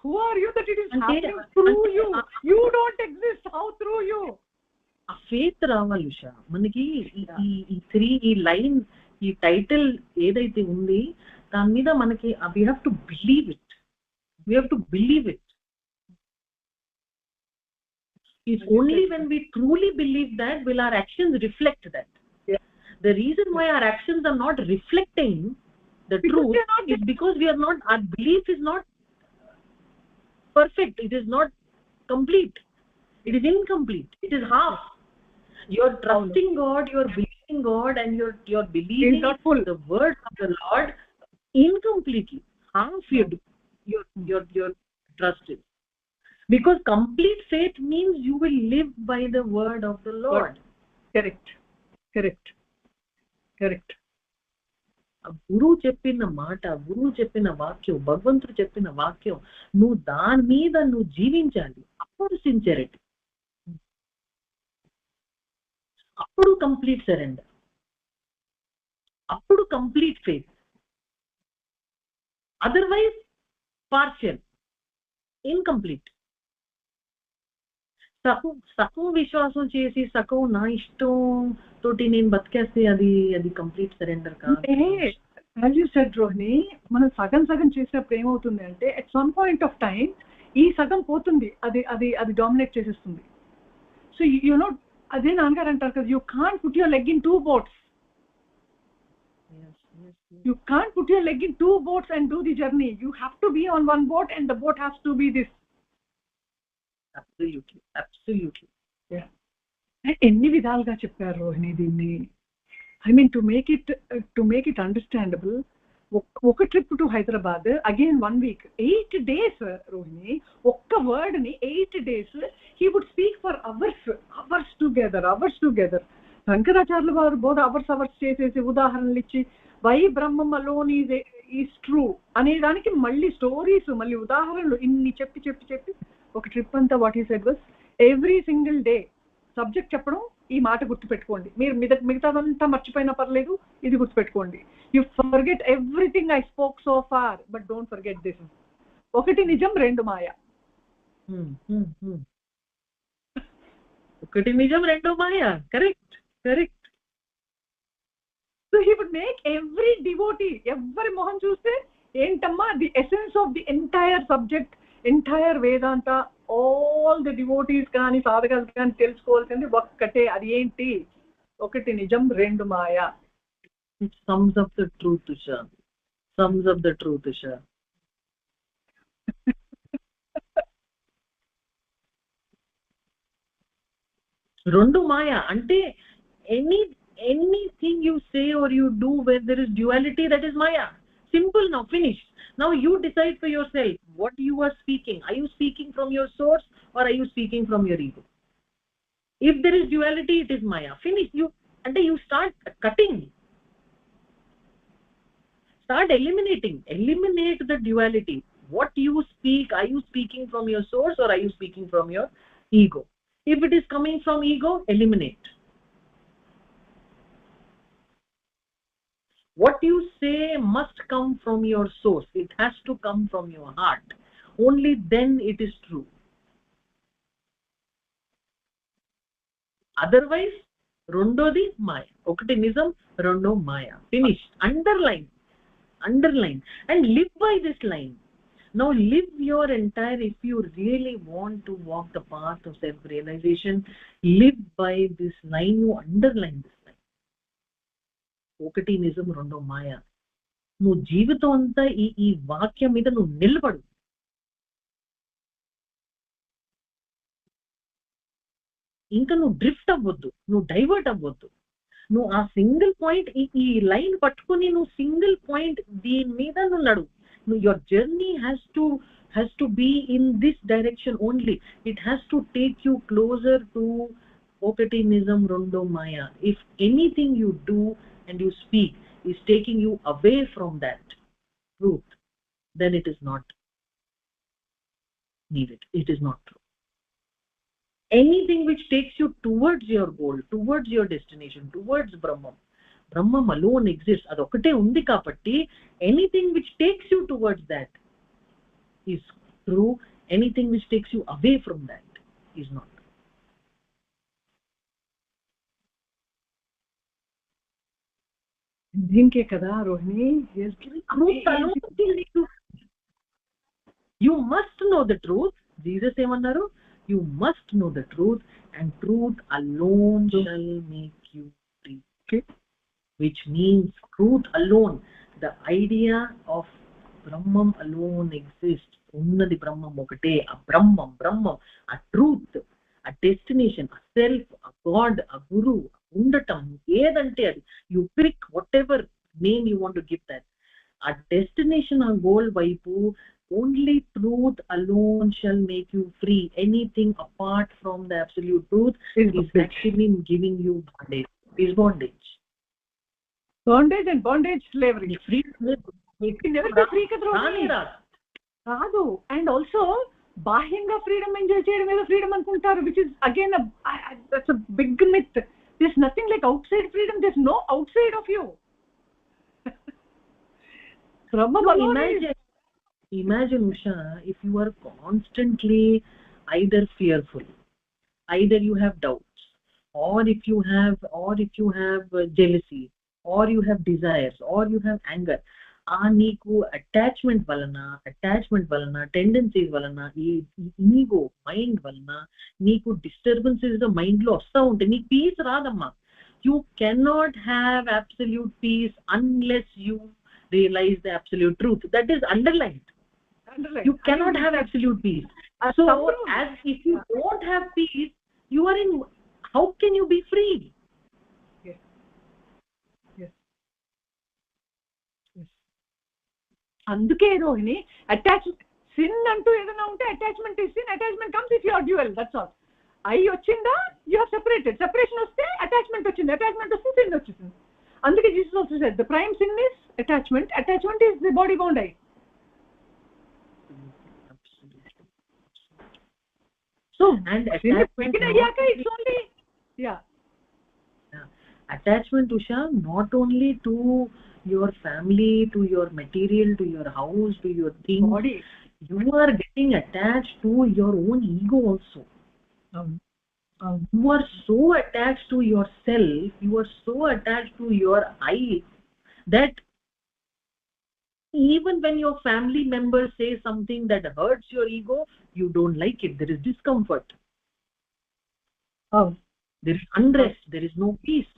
Speaker 2: Who are you that it is happening through you? You don't exist. How through you?
Speaker 3: A faith రావాలి ఉషా మనకి. ఈ లైన్, ఈ టైటిల్ ఏదైతే ఉంది దాని మీద మనకి we have to believe it. is only when we truly believe that will our actions reflect that.
Speaker 2: Yeah.
Speaker 3: The reason why our actions are not reflecting the truth is because we are not, our belief is not perfect, it is not complete, it is incomplete, it is half. You're trusting God, you're believing God, and you're believing
Speaker 2: not full.
Speaker 3: the words of the Lord incompletely. Half your trust is. Because complete faith means you will live by the word of the Lord.
Speaker 2: Correct.
Speaker 3: గురువు చెప్పిన మాట, గురువు చెప్పిన వాక్యం, భగవంతుడు చెప్పిన వాక్యం, నువ్వు దాని మీద నువ్వు జీవించాలి. అప్పుడు సిన్సియరిటీ, అప్పుడు కంప్లీట్ సరెండర్, అప్పుడు complete faith. Otherwise partial, incomplete. సగం విశ్వాసం చేసి సగం నా ఇష్టం తోటి నేను బతికేస్తే అది కంప్లీట్ సరెండర్ కాదు.
Speaker 2: యాజ్ యూ సెడ్ రోహిణి, మనం సగం చేసినప్పుడు ఏమవుతుంది అంటే at some point of time ఈ సగం పోతుంది, అది డామినేట్ చేసేస్తుంది. సో యూనో అదే నాన్నగారు అంటారు కదా, you can't put your leg in 2 boats. You can't put your leg in 2 boats and do the journey. You have to be on one boat and the boat has to be this.
Speaker 3: Absolutely.
Speaker 2: Yeah. ఎన్ని విధాలుగా చెప్పారు రోహిణి దీన్ని. I mean to make it understandable. ఒక trip to Hyderabad, again 1 week, 8 days Rohini. ఒక్క word ని 8 days he would speak for hours together. శంకరాచార్యుల వారు బోధ అవర్స్ చేసేసి ఉదాహరణలు ఇచ్చి why Brahman alone is true అనే దానికి మళ్ళీ స్టోరీస్, మళ్ళీ ఉదాహరణలు ఇన్ని చెప్పి ఒక ట్రిప్ అంతా what he said was every single day subject చెప్పడం, ఈ మాట గుర్తుపెట్టుకోండి, మీరు మిగతాదంతా మర్చిపోయినా పర్లేదు, ఇది గుర్తుపెట్టుకోండి. You forget everything I spoke so far but don't forget this. ఒకటి నిజం, 2 మాయ.
Speaker 3: ఒకటి నిజం, 2 మాయ. Correct.
Speaker 2: So he would make every devotee, every mohan chuste entamma the essence of the entire subject, entire Vedanta, all the devotees kaani sadhakas kaani telusukovalsindi okkate, adi enti okati nijam, 2 maya.
Speaker 3: It sums up the truth, Usha. 2 maya ante anything you say or you do where there is duality, that is maya. Simple. Now finished. Now you decide for yourself what you are speaking. Are you speaking from your source or are you speaking from your ego? If there is duality, it is maya. Finish. You start cutting, start eliminate the duality. What you speak, are you speaking from your source or are you speaking from your ego? If it is coming from ego, eliminate. What you say must come from your source. It has to come from your heart. Only then it is true. Otherwise, rondodi maya. Okati nizam, rondo maya. Finished. Underline and live by this line. Now live your entire, if you really want to walk the path of self-realization, live by this line. You underline this. ఒకటి నిజం, 2 మాయ. నువ్వు జీవితం అంతా ఈ వాక్యం మీద నువ్వు నిలబడు. ఇంకా నువ్వు డ్రిఫ్ట్ అవ్వద్దు, నువ్వు డైవర్ట్ అవ్వద్దు. నువ్వు ఆ సింగిల్ పాయింట్, ఈ లైన్ పట్టుకుని నువ్వు సింగిల్ పాయింట్ దీని మీద నువ్వు నడువు. Your journey has to be in this direction only. It has to take you closer to ఒకటి నిజం, 2 మాయ. If anything you do and you speak is taking you away from that truth, then it is not needed. It is not true. Anything which takes you towards your goal, towards your destination, towards Brahman alone exists. Adokate undi kabatti anything which takes you towards that is true. Anything which takes you away from that is not.
Speaker 2: దీనికే కదా Rohini,
Speaker 3: you must know the truth. Jesus ఏమన్నారు? You must know the truth, and truth alone shall make you free.
Speaker 2: Okay.
Speaker 3: Which means truth alone. The idea of Brahman alone exists. Unnadi Brahman okate, a Brahman, a truth, a destination, a self, a God, a guru, a undatam, edante adi. You pick whatever name you want to give that. A destination or goal vaipu, only truth alone shall make you free. Anything apart from the absolute truth is actually giving you bondage. Is bondage.
Speaker 2: Bondage and bondage slavery.
Speaker 3: Free.
Speaker 2: Never be free కాదు. And also బాహ్యంగా freedom enjoy చేయడం ఏదో freedom అనుకుంటారు, which is again that's a big myth. There's nothing like outside freedom, there's no outside of you.
Speaker 3: Imagine Usha, if you are constantly either fearful, either you have doubts, or if you have jealousy, or you have desires, or you have anger, నీకు attachment వలన tendencies వలన ఈ ego mind వలన నీకు disturbances mind లో వస్తూ ఉంటాయి. నీకు పీస్ రాదమ్మా. You cannot have absolute peace unless you realise the absolute truth that is underlined. You cannot have absolute peace. So as if you don't have peace, you are in, how can you be free?
Speaker 2: అందుకే Rohini attachment sin అంటూ ఏదైనా ఉంటే attachment is sin. Attachment comes if you are dual, that's all. I వచ్చిందా you are separated, separation వస్తే attachment వచ్చింది, attachment వస్తే sin వచ్చేసింది. అందుకే Jesus also said the prime sin is attachment, attachment is the body bound I.
Speaker 3: So and attachment
Speaker 2: it's only
Speaker 3: attachment Usha, not only to your family, to your material, to your house, to your things,
Speaker 2: body.
Speaker 3: You are getting attached to your own ego also. You are so attached to yourself, you are so attached to your I that even when your family members say something that hurts your ego, you don't like it. There is discomfort. There is unrest. There is no peace.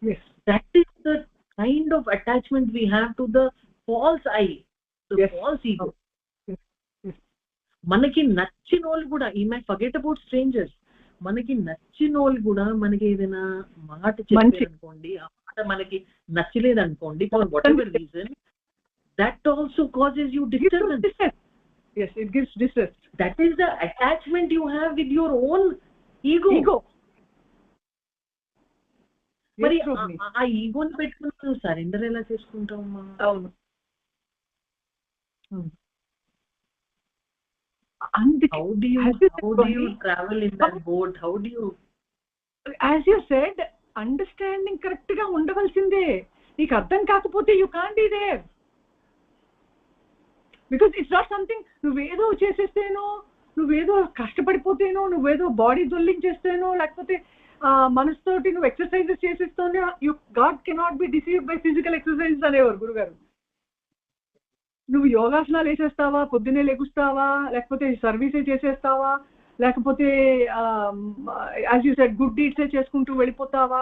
Speaker 2: Yes.
Speaker 3: That is the kind of attachment we have to the false I, the false ego. Manaki nachinol kuda, you might forget about strangers. Manaki nachinol kuda, manaki edana maat chepparu ankondi, aa maata manaki nachiled ankondi for whatever reason, that also causes you disturbance.
Speaker 2: Yes, it gives distress.
Speaker 3: That is the attachment you have with your own ego. మరి ఆ ఈగోని పెట్టుకుని surrender ఎలా చేసుకుంటామమ్మా?
Speaker 2: అవును.
Speaker 3: How do you travel in that boat? How do you,
Speaker 2: as you said, understanding correct గా ఉండవలసిందే. నీకు అర్థం కాకపోతే you can't be there, because it's not something నువ్వేదో చేసేస్తేనో, నువ్వేదో కష్టపడిపోతేనో, నువ్వేదో బాడీ దొల్లించేస్తేనో, లేకపోతే మనసుతోటి నువ్వు ఎక్సర్సైజెస్ చేసేస్తేనే you God cannot be deceived by physical exercises అనేవారు గురుగారు. నువ్వు యోగాసనాలు వేసేస్తావా, పొద్దున్నే లెగుస్తావా, లేకపోతే సర్వీసే చేసేస్తావా, లేకపోతే యాజ్ యూ సెడ్ గుడ్ డీడ్సే చేసుకుంటూ వెళ్ళిపోతావా,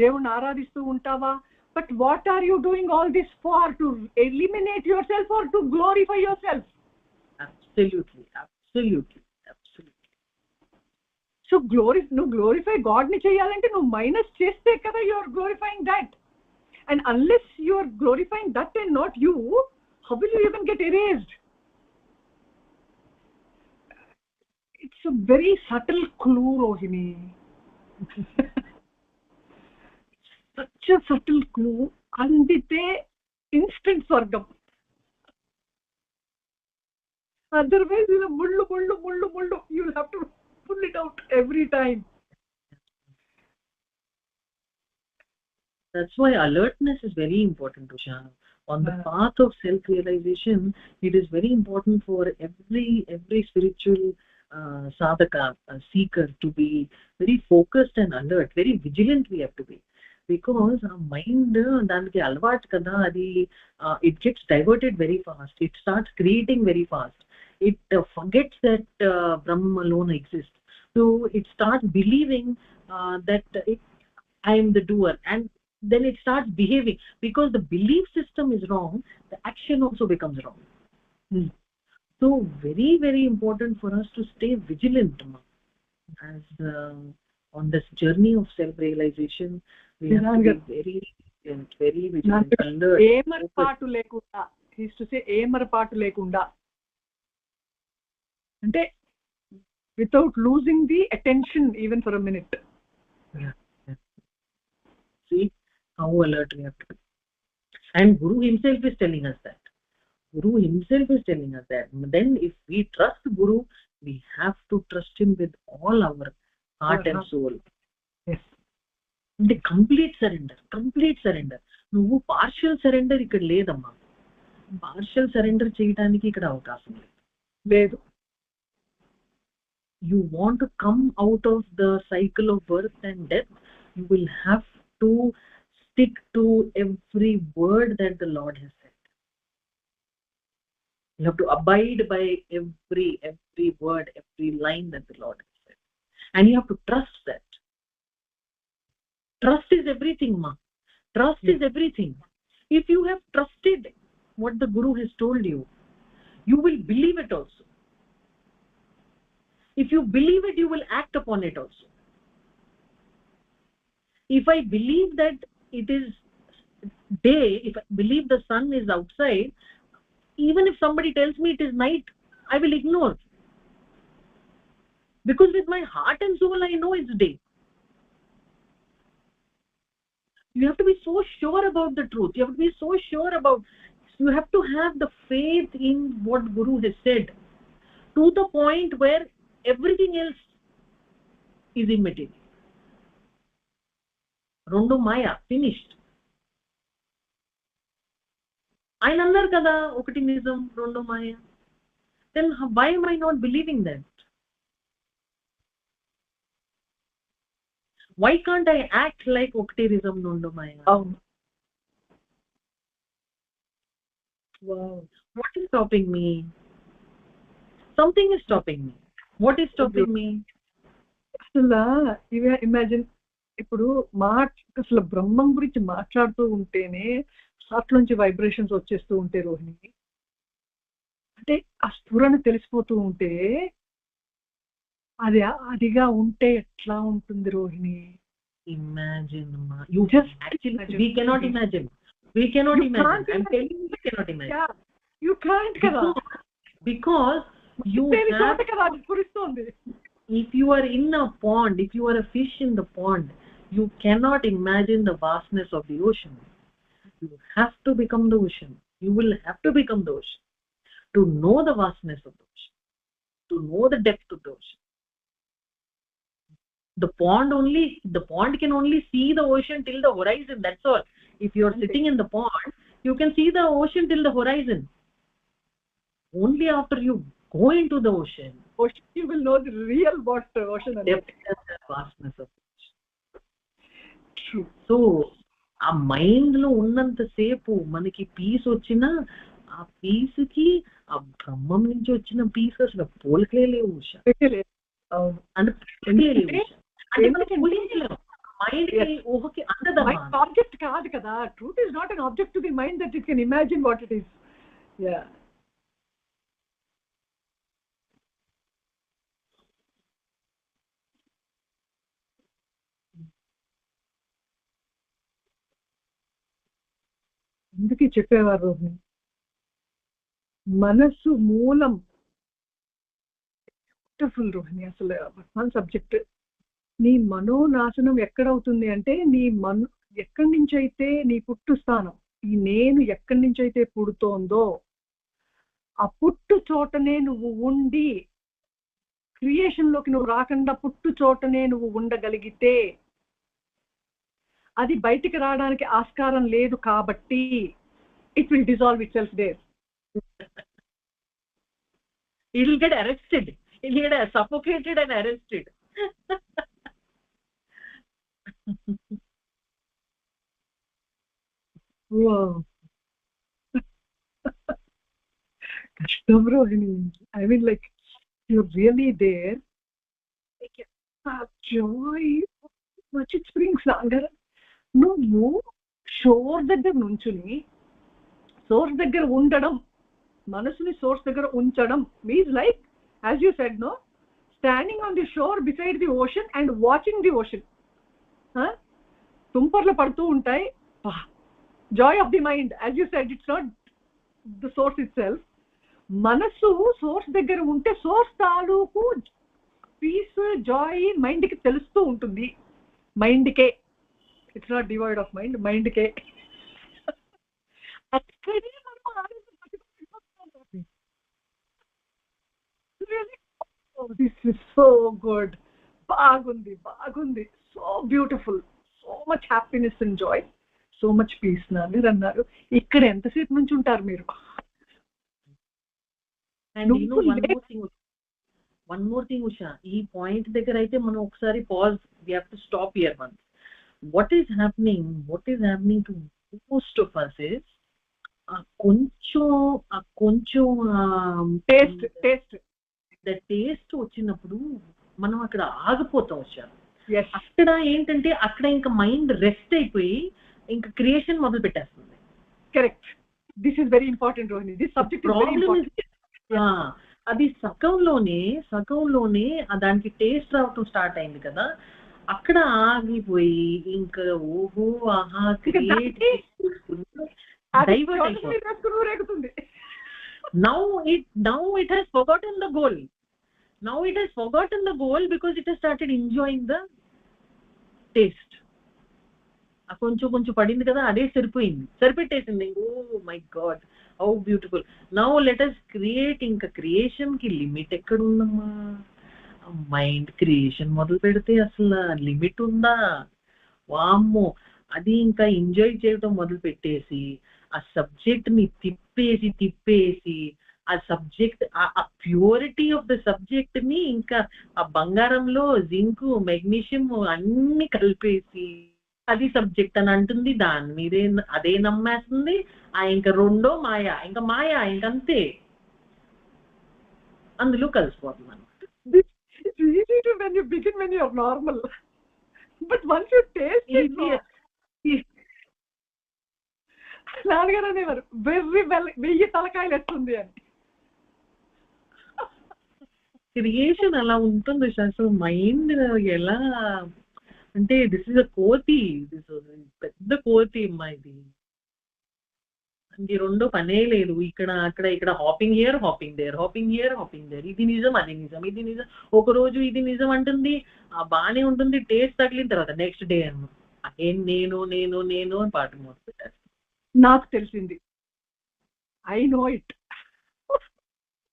Speaker 2: దేవుణ్ణి ఆరాధిస్తూ ఉంటావా. But what are you doing all this far? To eliminate yourself or to glorify yourself?
Speaker 3: Absolutely.
Speaker 2: So నువ్వు గ్లోరిఫై గాడ్ ని చేయాలంటే నువ్వు మైనస్ చేస్తే కదా you are glorifying that. And unless you are glorifying that and not you, how will you even get erased? It's a very subtle clue, Rohini. Such a subtle clue. Andite instant swargam. Otherwise you'll mullu. You'll have to pull it out every time.
Speaker 3: That's why alertness is very important, Usha. On the path of self-realization, it is very important for every spiritual sadhaka, seeker, to be very focused and alert, very vigilant we have to be. Because our mind, daniki alvat kada, adi it gets diverted very fast. It starts creating very fast. it forgets that Brahma alone exists. So it starts believing that I am the doer, and then it starts behaving. Because the belief system is wrong, the action also becomes wrong. So very, very important for us to stay vigilant as on this journey of self-realization. We have to be very vigilant, very vigilant. Alert.
Speaker 2: ఏమరపాటు లేకుండా, he used to say ఏమరపాటు లేకుండా, అంటే without losing the attention even for a minute.
Speaker 3: Yeah. See how alert we have to be. And Guru himself is telling us that. Guru himself is telling us that. Then if we trust Guru, we have to trust him with all our heart and soul.
Speaker 2: Yes.
Speaker 3: The complete surrender. నువ్వు partial surrender ఇక్కడ లేదమ్మా. Partial surrender చేయడానికి ఇక్కడ అవకాశం
Speaker 2: లేదు.
Speaker 3: You want to come out of the cycle of birth and death, you will have to stick to every word that the Lord has said. You have to abide by every word, every line that the Lord has said, and you have to trust that. Trust is everything, ma. Trust is everything. If you have trusted what the Guru has told you, you will believe it also. If you believe it, you will act upon it also. If I believe that it is day, if I believe the sun is outside, even if somebody tells me it is night, I will ignore. Because with my heart and soul, I know it's day. You have to be so sure about the truth. You have to be so sure about, you have to have the faith in what Guru has said, to the point where everything else is immaterial. Rondo Maya, finished. ఆయన అన్నారు కదా ఒకటి నిజం రెండు మాయ. Then why am I not believing that? Why can't I act like ఒకటి నిజం రెండు మాయ? Wow. What is stopping me? Something is stopping me. What is stopping me?
Speaker 2: అసలు ఇమాజిన్, ఇప్పుడు అసలు బ్రహ్మం గురించి మాట్లాడుతూ ఉంటేనే హార్ట్ నుంచి వైబ్రేషన్స్ వచ్చేస్తూ ఉంటే రోహిణి, అంటే ఆ స్ఫురణ తెలిసిపోతూ ఉంటే అదిగా ఉంటే ఎట్లా ఉంటుంది Rohini?
Speaker 3: Imagine, you just actually we cannot imagine. I'm telling you, we cannot imagine.
Speaker 2: Yeah, you can't kada.
Speaker 3: Because you have, if you are in a pond, if you are a fish in the pond, you cannot imagine the vastness of the ocean. You have to become the ocean. You will have to become the ocean to know the vastness of the ocean, to know the depth of the ocean. The pond can only see the ocean till the horizon, that's all. If you are sitting in the pond, you can see the ocean till the horizon. Only after you go into the ocean,
Speaker 2: you will know the real ocean and
Speaker 3: depth and the vastness of the ocean. True. So ఆ mind లో ఉన్నంత సేపు మనకి piece వచ్చినా ఆ piece కి ఆ బ్రహ్మం నుంచి వచ్చిన పీస్ అసలు పోలికలే లేవు.
Speaker 2: ఆబ్జెక్ట్ కాదు కదా. Truth is not an object to the mind that it can imagine what it is. Yeah, అందుకే చెప్పేవారు రోహిణి, మనస్సు మూలం. బ్యూటిఫుల్ రోహిణి, అసలు భగవాన్ సబ్జెక్ట్. నీ మనోనాశనం ఎక్కడవుతుంది అంటే, ఎక్కడి నుంచి అయితే నీ పుట్టు స్థానం, ఈ నేను ఎక్కడి నుంచి అయితే పుడుతోందో ఆ పుట్టు చోటనే నువ్వు ఉండి, క్రియేషన్ లోకి నువ్వు రాకుండా పుట్టు చోటనే నువ్వు ఉండగలిగితే, అది బయటికి రావడానికి ఆస్కారం లేదు కాబట్టి it will dissolve itself there.
Speaker 3: It will get arrested. It will get suffocated and arrested.
Speaker 2: Wow. కష్టం Rohini. I mean like you're really there. Like joy, much it springs longer. నువ్వు షోర్ దగ్గర నుంచుని సోర్స్ దగ్గర ఉండడం, మనసుని సోర్స్ దగ్గర ఉంచడం means like as you said no, standing on the shore beside the ocean and watching the ocean. తుంపర్లు పడుతూ ఉంటాయి. Joy of the mind, as you said, it's not the source itself. మనసు source దగ్గర ఉంటే source తాలూకు peace, joy మైండ్కి తెలుస్తూ ఉంటుంది. మైండ్కే, it's not divide of mind, మైండ్కే. అక్కడే మనం దిస్ ఇస్ సో గుడ్, బాగుంది బాగుంది, so beautiful, so much happiness and Joy, so much peace. మీరు అన్నారు ఇక్కడ ఎంతసేపు నుంచి ఉంటారు మీరు?
Speaker 3: And you know one more thing Usha, ఈ పాయింట్ దగ్గర అయితే మనం ఒకసారి pause, we have to stop here once. What is happening to most of us is కొంచెం టేస్ట్ వచ్చినప్పుడు మనం అక్కడ ఆగిపోతాం ఉషా. అక్కడ ఏంటంటే అక్కడ ఇంకా మైండ్ రెస్ట్ అయిపోయి ఇంకా క్రియేషన్ మొదలు పెట్టేస్తుంది.
Speaker 2: Correct, this is very important Rohini. This subject
Speaker 3: problem అది సగంలోనే దానికి టేస్ట్ రావటం స్టార్ట్ అయింది కదా, అక్కడ ఆగిపోయి ఇంకా ఓహో ఆహా క్రియేట్ డైవర్ట్ అయిపోతుంది. Now it has forgotten the goal. Because it has started enjoying the taste. కొంచెం పడింది కదా, అదే సరిపెట్టేసింది. Oh my God, how beautiful. Now let us create. ఇంకా క్రియేషన్ కి లిమిట్ ఎక్కడ ఉందమ్మా? మైండ్ క్రియేషన్ మొదలు పెడితే అసలు లిమిట్ ఉందా? వామ్మో, అది ఇంకా ఎంజాయ్ చేయడం మొదలు పెట్టేసి ఆ సబ్జెక్ట్ ని తిప్పేసి ఆ సబ్జెక్ట్, ఆ ప్యూరిటీ ఆఫ్ ద సబ్జెక్ట్ ని ఇంకా ఆ బంగారంలో జింక్, మెగ్నీషియం అన్ని కలిపేసి అది సబ్జెక్ట్ అని అంటుంది. దాని మీదే అదే నమ్మేస్తుంది. ఇంకా రెండో మాయా, ఇంకంతే, అందులో కలిసిపోతుంది అనమాట.
Speaker 2: It's easy to when you begin when you are normal, but once you taste it, నాన్నగారు అనేవారు వెయ్యి తలకాయలు ఎత్తుంది అని.
Speaker 3: క్రియేషన్ అలా ఉంటుంది అసలు. మైండ్ ఎలా అంటే దిస్ ఇస్ అ కోతి, పెద్ద కోతి అమ్మా ఇది. రెండో పనే లేదు. ఇక్కడ హాపింగ్ హియర్, హాపింగ్ దేర్, ఇది నిజం, అది నిజం, ఇది నిజం. ఒక రోజు ఇది నిజం అంటుంది, బానే ఉంటుంది, టేస్ట్ తగిలిన తర్వాత నెక్స్ట్ డే అదే నేను అని పాట మొదలు పెట్టారు.
Speaker 2: నాకు తెలిసింది, ఐ నో ఇట్.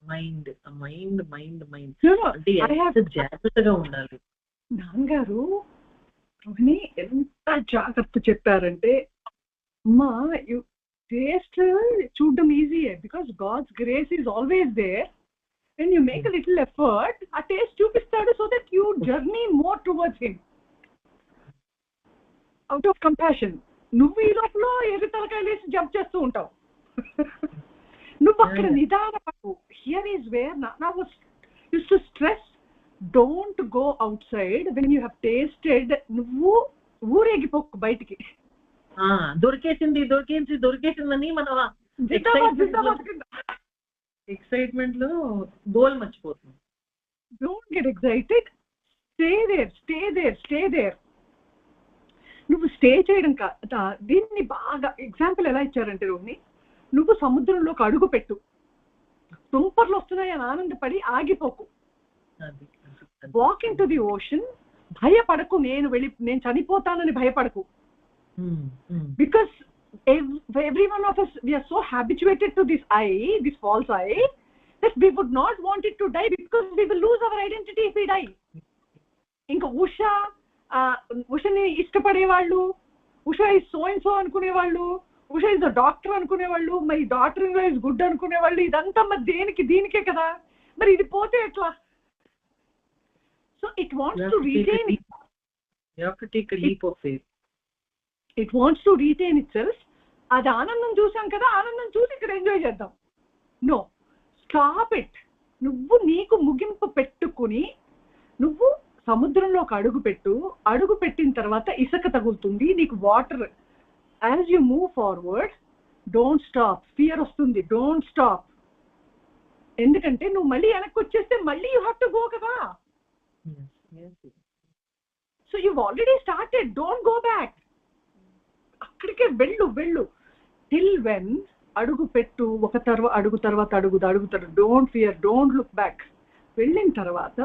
Speaker 3: మైండ్ అంటే జాగ్రత్తగా ఉండాలి.
Speaker 2: నాన్నగారు ఎంత జాగ్రత్త చెప్పారంటే, అమ్మా టేస్ట్ చూడడం ఈజీయే, because God's grace is always there. When you make a little effort, ఆ టేస్ట్ చూపిస్తాడు, so that you journey more towards him out of compassion. నువ్వు ఈ లోపల ఎర్రి తలకాయలు వేసి జంప్ చేస్తూ ఉంటావు. నువ్వు అక్కడ నిదానపడు. హియర్ ఈజ్ వేర్ నా was use to stress, don't go outside when you have tasted. నువ్వు ఊరేగిపోకు బయటికి.
Speaker 3: దొరికేసిందని మనం ఎక్సైట్మెంట్ లో గోల్ మర్చిపోతుంది.
Speaker 2: Don't get excited, stay there. నువ్వు స్టే చేయడం కాదు. దీన్ని బాగా ఎగ్జాంపుల్ ఎలా ఇచ్చారంటే రోహిణి, నువ్వు సముద్రంలోకి అడుగు పెట్టు, తుంపర్లు వస్తున్నాయని ఆనందపడి ఆగిపోకు. Walk into the ocean, భయపడకు. నేను చనిపోతానని భయపడకు. Because every one of us, we are so habituated to this false I, that we would not want it to die, because we will lose our identity if we die. ఇంకా ఉషని ఇష్టపడేవాళ్ళు, Usha is so and so అనుకునేవాళ్ళు, Usha is the doctor అనుకునేవాళ్ళు, my doctor is good అనుకునేవాళ్ళు. ఇదంతా మరి దీనికే కదా, మరి ఇది పోతే ఎట్లా? So it wants to retain,
Speaker 3: you have to take a leap of faith.
Speaker 2: It wants to retain itself. అది ఆనందం చూసాం కదా, ఆనందం చూసి ఇక్కడ ఎంజాయ్ చేద్దాం. No, stop it. నువ్వు నీకు ముగింపు పెట్టుకుని నువ్వు సముద్రంలోకి అడుగు పెట్టిన తర్వాత ఇసుక తగులుతుంది, నీకు water. As you move forward, don't stop. Fear వస్తుంది, డోంట్ స్టాప్. ఎందుకంటే నువ్వు మళ్ళీ వెనక్కి వచ్చేస్తే మళ్ళీ యూ హ్యావ్ టు గో కదా. So you already started, don't go back. అక్కడికే వెళ్ళు. టిల్ వెన్ అడుగు పెట్టు, అడుగు తర్వాత అడుగు, don't fear, don't look back. వెళ్ళిన తర్వాత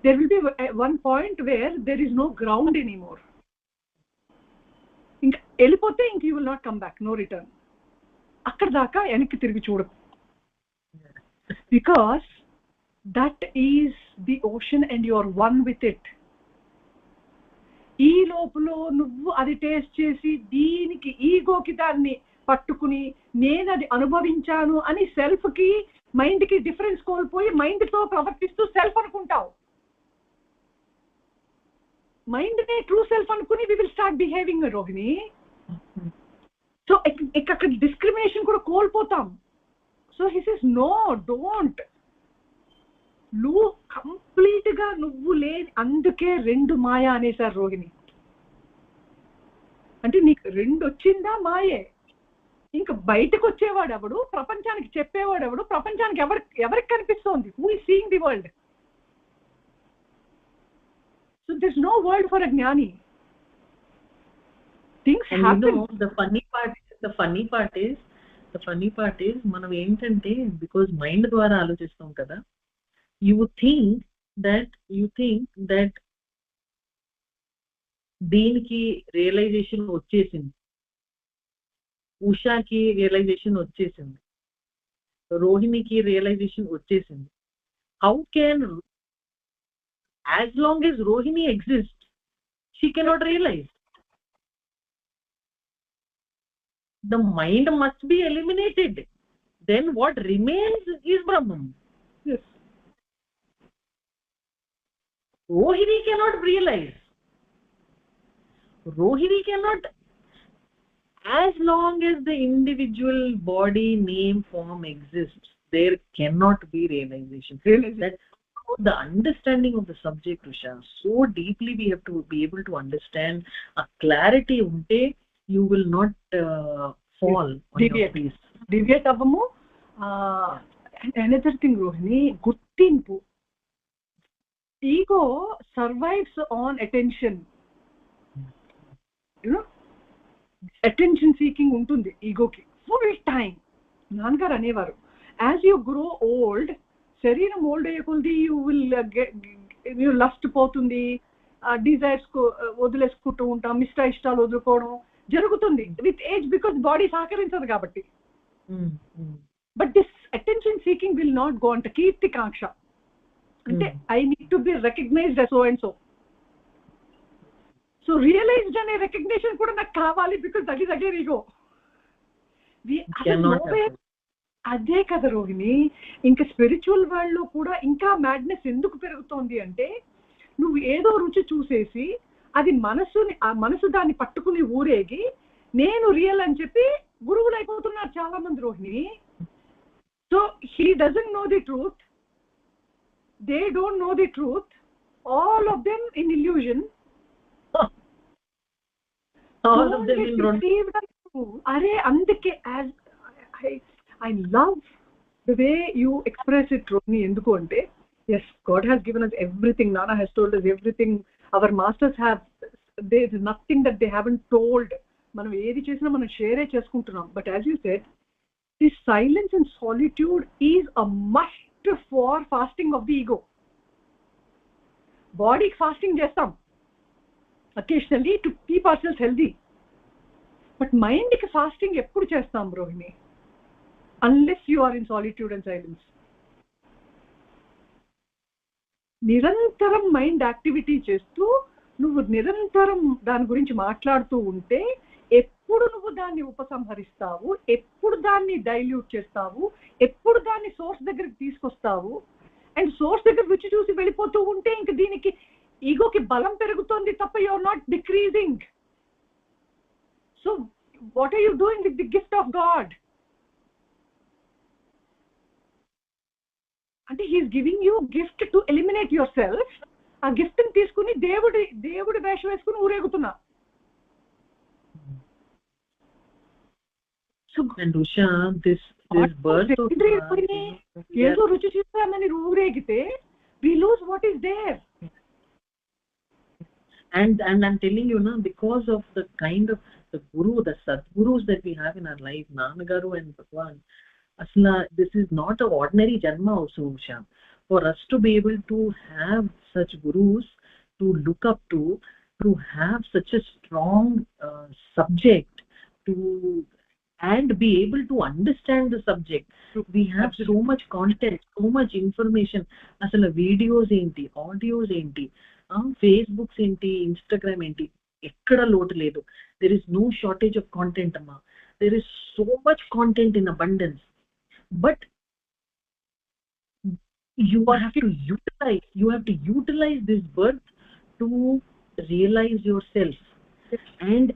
Speaker 2: there will be one point where there is no ground anymore. ఇంకా వెళ్ళిపోతే ఇంక you will not come back, no return. అక్కడ దాకా వెనక్కి తిరిగి చూడు, because that is the ocean and you are one with it. ఈ లోపల నువ్వు అది టేస్ట్ చేసి దీనికి ఈగోకి దాన్ని పట్టుకుని నేను అది అనుభవించాను అని సెల్ఫ్ కి మైండ్ కి డిఫరెన్స్ కోల్పోయి మైండ్ తో ప్రవర్తిస్తూ సెల్ఫ్ అనుకుంటావు. మైండ్ నే ట్రూ సెల్ఫ్ అనుకుని we will start behaving Rohini. So అక్కడ డిస్క్రిమినేషన్ కూడా కోల్పోతాం. So he says no, don't. నువ్వు కంప్లీట్ గా నువ్వు లేని, అందుకే 2 మాయ అనేసారు రోహిణి. అంటే నీకు 2 వచ్చిందా మాయే. ఇంకా బయటకు వచ్చేవాడు ఎవడు, ప్రపంచానికి చెప్పేవాడు ఎవడు, ప్రపంచానికి ఎవరికి కనిపిస్తోంది? Who is seeing the world? So there's no world for a gnani. Things
Speaker 3: and
Speaker 2: happen.
Speaker 3: You know, the funny part is మనం ఏంటంటే because మైండ్ ద్వారా ఆలోచిస్తాం కదా, you think that దీనికి రియలైజేషన్ వచ్చేసింది, ఉషాకి రియలైజేషన్ వచ్చేసింది, రోహిణికి రియలైజేషన్ వచ్చేసింది. How can, as long as Rohini exists, she cannot realize. The mind must be eliminated. Then what remains is Brahman.
Speaker 2: Yes.
Speaker 3: Rohini cannot realize. Rohini cannot, as long as the individual body, name, form exists, there cannot be realization. That's the understanding of the subject, Usha. So deeply we have to be able to understand. A clarity unte you will not fall on your face.
Speaker 2: Deviate avvamu. Another thing, Rohini, guttinpu. Ego survives on attention. You know, attention seeking untundi ego ki full time. Nanagaru అనేవారు, as you grow old, శరీరం old అయ్యే కొద్ది you lust పోతుంది, desires వదిలేసుకుంటూ ఉంటాం, ఇష్టాలు వదులుకోవడం జరుగుతుంది with age, because body సహకరించదు కాబట్టి. But this attention seeking will not go. అంటే కీర్తికాంక్ష అంటే I need to be recognized so and so. So realized అనే రికగ్నిషన్ కూడా నాకు కావాలి, because that is again ego. అదే కదా రోహిణి. ఇంకా స్పిరిచువల్ వరల్డ్ లో కూడా ఇంకా మ్యాడ్నెస్ ఎందుకు పెరుగుతోంది అంటే, నువ్వు ఏదో రుచి చూసేసి అది మనసు దాన్ని పట్టుకుని ఊరేగి నేను రియల్ అని చెప్పి గురువులు అయిపోతున్నారు చాలా మంది Rohini. So he doesn't know the truth, they don't know the truth, all of them in illusion. అరే అందుకే I love the way you express it, Rohini. Enduku ante, yes, God has given us everything. Nana has told us everything. Our masters have, there is nothing that they haven't told. Manam edi chesina manam share cheskuntunnam. But as you said, this silence and solitude is a must for fasting of the ego. Body fasting chestam occasionally to keep ourselves healthy. But mind ki fasting eppudu chestam Rohini? Unless you are in solitude and silence. నిరంతరం mind activity చేస్తూ నువ్వు నిరంతరం దాని గురించి మాట్లాడుతూ ఉంటే ఎప్పుడు నువ్వు దాన్ని ఉపసంహరిస్తావు, ఎప్పుడు దాన్ని డైల్యూట్ చేస్తావు, ఎప్పుడు దాన్ని సోర్స్ దగ్గరికి తీసుకొస్తావు. అండ్ సోర్స్ దగ్గర రుచి చూసి వెళ్ళిపోతూ ఉంటే ఇంక దీనికి ఈగోకి బలం పెరుగుతోంది తప్ప you are not decreasing. So what are you doing with the gift of God? అంటే he's giving you gift to eliminate yourself. ఆ గిఫ్ట్ ని తీసుకుని దేవుడి వేషం వేసుకుని ఊరేగుతున్నా.
Speaker 3: And Usha, this birth of
Speaker 2: ఏదో రుచి చూస్తామని ఊరేగితే we lose what is there.
Speaker 3: And I'm telling you now, because of the kind of the guru, the sadgurus that we have in our life, Nanagaru and Bhagwan, asla this is not an ordinary janma also, Usha. For us to be able to have such gurus to look up to have such a strong subject to and be able to understand the subject. We have so much content, so much information. Asala videos enti, audios enti, Facebook enti, Instagram enti, ekkada lotu ledu. There is no shortage of content, amma. There is so much content in abundance, but you have to utilize this birth to realize yourself. And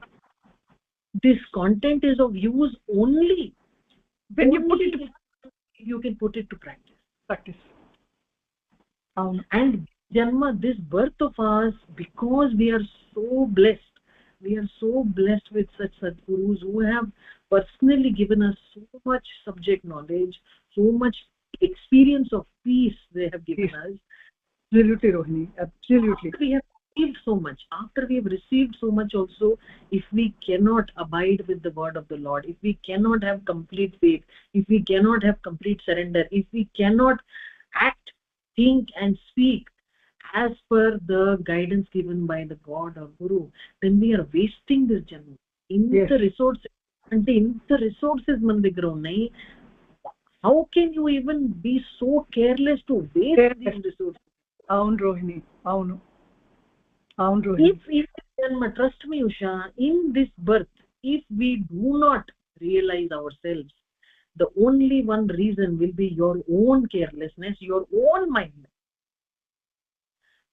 Speaker 3: this content is of use only when you can put it to practice. And janma, this birth of ours, because we are so blessed with such sadgurus who have personally given us so much subject knowledge, so much experience of peace they have given us.
Speaker 2: Absolutely, Rohini, absolutely.
Speaker 3: We have received so much. After we have received so much also, if we cannot abide with the word of the Lord, if we cannot have complete faith, if we cannot have complete surrender, if we cannot act, think and speak as per the guidance given by the God or Guru, then we are wasting this janma. The resources, ante inta resources man daggara unnai. How can you even be so careless to waste these resources?
Speaker 2: Avunu Rohini, avunu.
Speaker 3: If trust me, Usha, in this birth, if we do not realize ourselves, the only one reason will be your own carelessness, your own mind.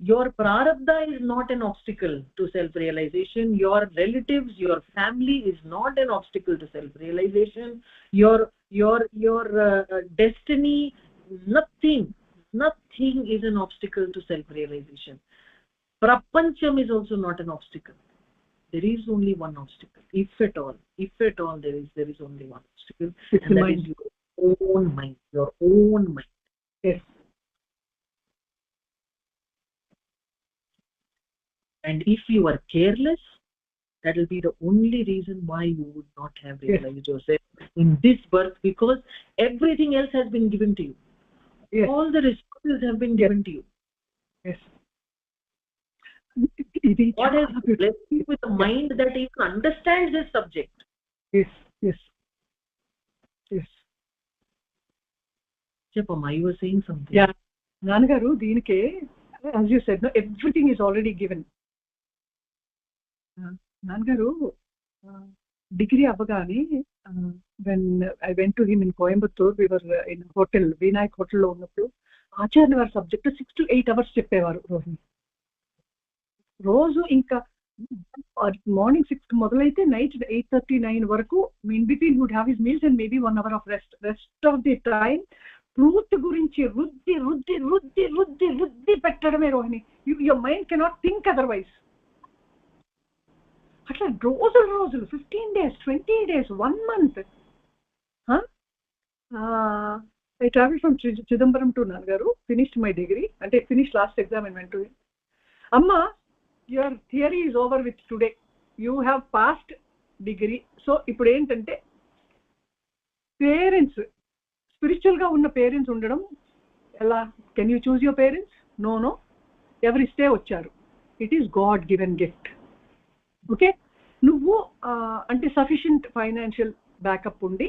Speaker 3: Your prarabdha is not an obstacle to self-realization. Your relatives, your family is not an obstacle to self-realization. Your destiny, nothing is an obstacle to self-realization. Prapancham is also not an obstacle. There is only one obstacle, if at all there is only one obstacle, and that is your own mind. Yes. And if you are careless, that will be the only reason why you would not have realized yourself in this birth, because everything else has been given to you. All the resources have been given to you. God has blessed you with a mind that even understands this subject.
Speaker 2: Yes.
Speaker 3: Chepamma, you were saying something.
Speaker 2: Yeah, Nanagaru, deenike, as you said, no, everything is already given. Nanagaru, degree avagani, when I went to him in Coimbatore, we were in a hotel, Vinayak hotel lo unnappudu, Acharya var subject 6 to 8 hours చెప్పేవారు Rohini. రోజు ఇంకా morning 6 మొదలైతే night 8:30-9 వరకు in between would have his meals and maybe 1 hour of rest of the time truth గురించి రుద్ది పెట్టడమే Rohini. Your mind cannot think otherwise. అట్లా రోజులు 15 days, 20 days, 1 month. I traveled from Chidambaram to Nanagaru, finished my degree, and I finished last exam and went to him. Amma, your theory is over with today. You have passed degree. So ఇప్పుడు ఏంటంటే parents spiritual గా ఉన్న parents ఉండడం ఎలా? Can you choose your parents? No, ఎవరిస్తే వచ్చారు. It is God given gift. Okay, నువ్వు అంటే సఫిషియంట్ ఫైనాన్షియల్ బ్యాకప్ ఉండి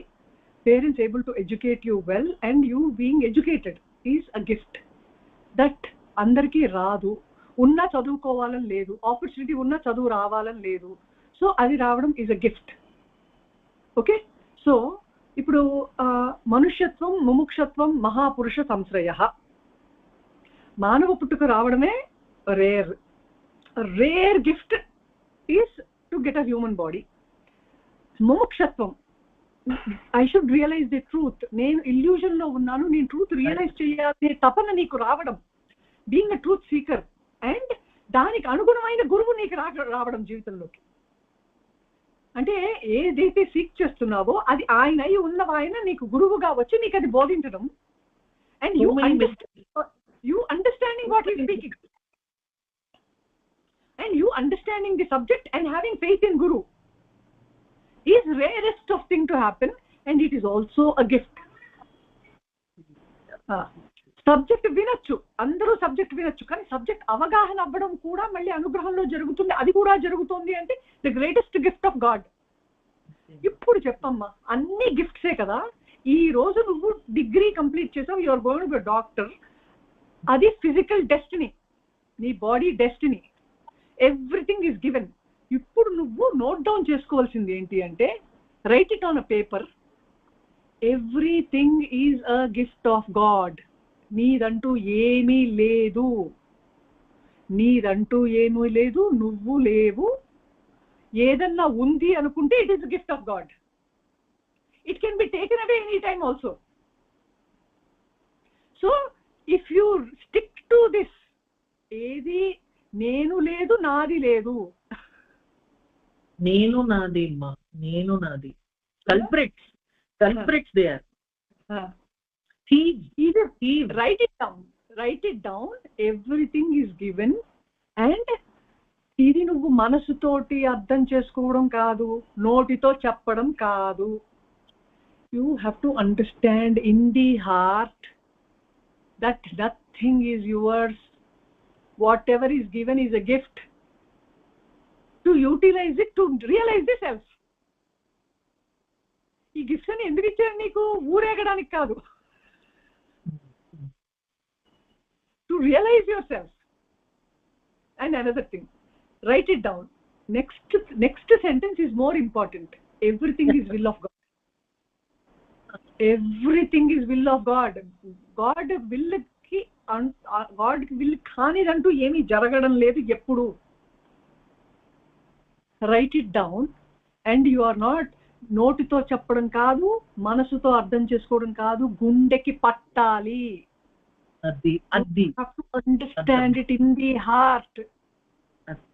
Speaker 2: parents able to educate you well and you being educated is a gift that అందరికీ రాదు. ఉన్నా చదువుకోవాలని లేదు, ఆపర్చునిటీ ఉన్నా చదువు రావాలని లేదు. సో అది రావడం is a gift. Okay, so ఇప్పుడు మనుష్యత్వం, ముముక్షత్వం, మహాపురుష సంశ్రయ, మానవ పుట్టుక రావడమే rare gift is to get a human body. ముముక్షత్వం I should realise the truth. నేను ఇల్యూజన్ లో ఉన్నాను, నేను ట్రూత్ రియలైజ్ చేయాలనే తపన నీకు రావడం, being a truth seeker, and దానికి అనుగుణమైన గురువు నీకు రావడం జీవితంలోకి. అంటే ఏదైతే సీక్ చేస్తున్నావో అది ఆయన అయి ఉన్న ఆయన నీకు గురువుగా వచ్చి నీకు అది బోధించడం, and you understanding what is speaking, and you understanding the subject and having faith in Guru is rarest of thing to happen, and it is also a gift. Subject వినొచ్చు, అందరూ సబ్జెక్ట్ వినొచ్చు, కానీ సబ్జెక్ట్ అవగాహన అవ్వడం కూడా మళ్ళీ అనుగ్రహంలో జరుగుతుంది. అది కూడా జరుగుతుంది అంటే the greatest gift of God. ఇప్పుడు చెప్పమ్మా, అన్ని గిఫ్ట్సే కదా. ఈ రోజు నువ్వు డిగ్రీ కంప్లీట్ చేసావు, your going to be doctor, అది ఫిజికల్ డెస్టినీ, నీ body destiny, everything is given. ఇప్పుడు నువ్వు నోట్ డౌన్ చేసుకోవాల్సింది ఏంటి అంటే, write it on a paper, everything is a gift of God. నీదంటూ ఏమీ లేదు, నీదంటూ ఏమీ లేదు, నువ్వు లేవు. ఏదన్నా ఉంది అనుకుంటే it is gift of God. It can be taken away any time also. So if you stick to this, ఏది నేను లేదు, నాది లేదు,
Speaker 3: నేను నాది అమ్మా, నేను నాది. Culprits they are.
Speaker 2: write it down, everything is given, and ఇది నువ్వు మనసుతోటి అర్థం చేసుకోవడం కాదు, నోటితో చెప్పడం కాదు. You have to understand in the heart that nothing is yours. Whatever is given is a gift. To utilize it, to realize the self. ఈ గిఫ్ట్స్ అని ఎందుకు ఇచ్చారు నీకు? ఊరేగడానికి కాదు, to realize yourself. And another thing, write it down. Next sentence is more important. Everything is will of God. Everything is will of God. God will కానిదంటూ ఏమీ జరగడం లేదు ఎప్పుడు. Write it down, and you are not, నోటితో చెప్పడం కాదు, మనసుతో అర్థం చేసుకోవడం కాదు, గుండెకి పట్టాలి.
Speaker 3: Addi
Speaker 2: You have to understand it in the heart.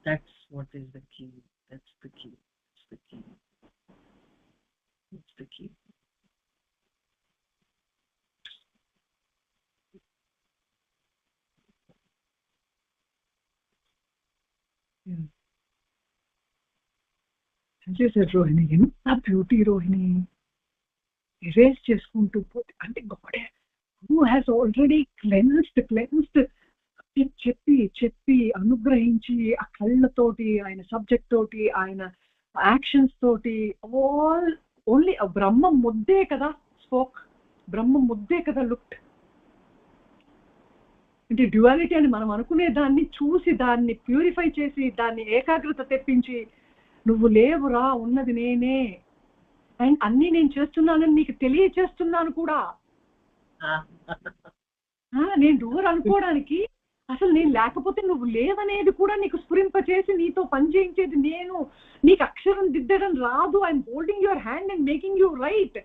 Speaker 3: That's what is the key. That's the key. It's the key. It's the key.
Speaker 2: చేశారు రోహిణి, ఎంత బ్యూటీ రోహిణి. ఎరేజ్ చేసుకుంటూ పోతే అంటే God who has already cleansed చెప్పి అనుగ్రహించి ఆ కళ్ళతోటి, ఆయన సబ్జెక్ట్ తోటి, ఆయన యాక్షన్స్ తోటి, ఆల్ ఓన్లీ బ్రహ్మ ముద్దే కదా స్పోక్, బ్రహ్మ ముద్దే కదా లుక్డ్. అంటే డ్యువాలిటీ అని మనం అనుకునే దాన్ని చూసి, దాన్ని ప్యూరిఫై చేసి, దాన్ని ఏకాగ్రత తెప్పించి, నువ్వు లేవురా, ఉన్నది నేనే, అండ్ అన్నీ నేను చేస్తున్నానని నీకు తెలియచేస్తున్నాను కూడా. నేను డూర్ అనుకోవడానికి, అసలు నేను లేకపోతే నువ్వు లేవనేది కూడా నీకు స్ఫురింపచేసి నీతో పని చేయించేది నేను. నీకు అక్షరం దిద్దడం రాదు, I'm holding your hand and making you right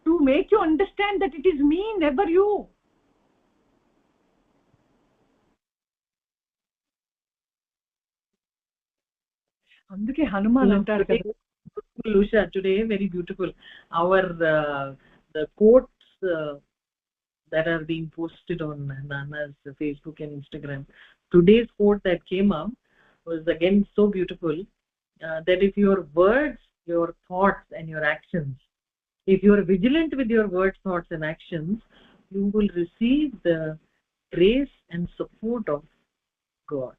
Speaker 2: to make you understand that it is me, never you. అందుకే హనుమాన్ అంటారు కదా.
Speaker 3: Lusha, today very beautiful. Our the quotes that are being posted on Nana's Facebook and Instagram. Today's quote that came up was again so beautiful, that if your words, your thoughts and your actions, if you are vigilant with your words, thoughts and actions, you will receive the grace and support of God.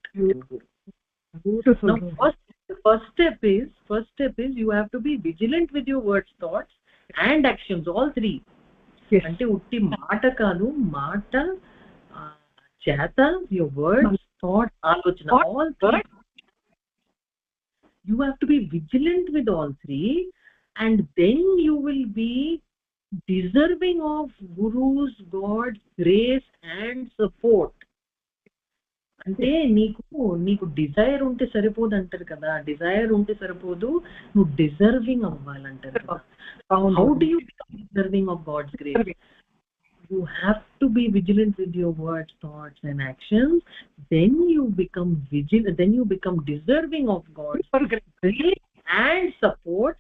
Speaker 2: Beautiful.
Speaker 3: Now, first step is you have to be vigilant with your words, thoughts and actions, all three. అంటే ఉట్టి మాట కాదు, మాట, చేత, your words, thoughts, ఆలోచన, all three. You have to be vigilant with all three, and then you will be deserving of Guru's, God's grace and support. అంటే నీకు Dzire ఉంటే సరిపోదు అంటారు కదా, డిజైర్ ఉంటే సరిపోదు, నువ్వు డిజర్వింగ్ అవ్వాలంటారు కదా. How do you become deserving of God's grace? You have to be vigilant with your words, thoughts and actions. Then you become vigilant, then you become deserving of God's grace and support.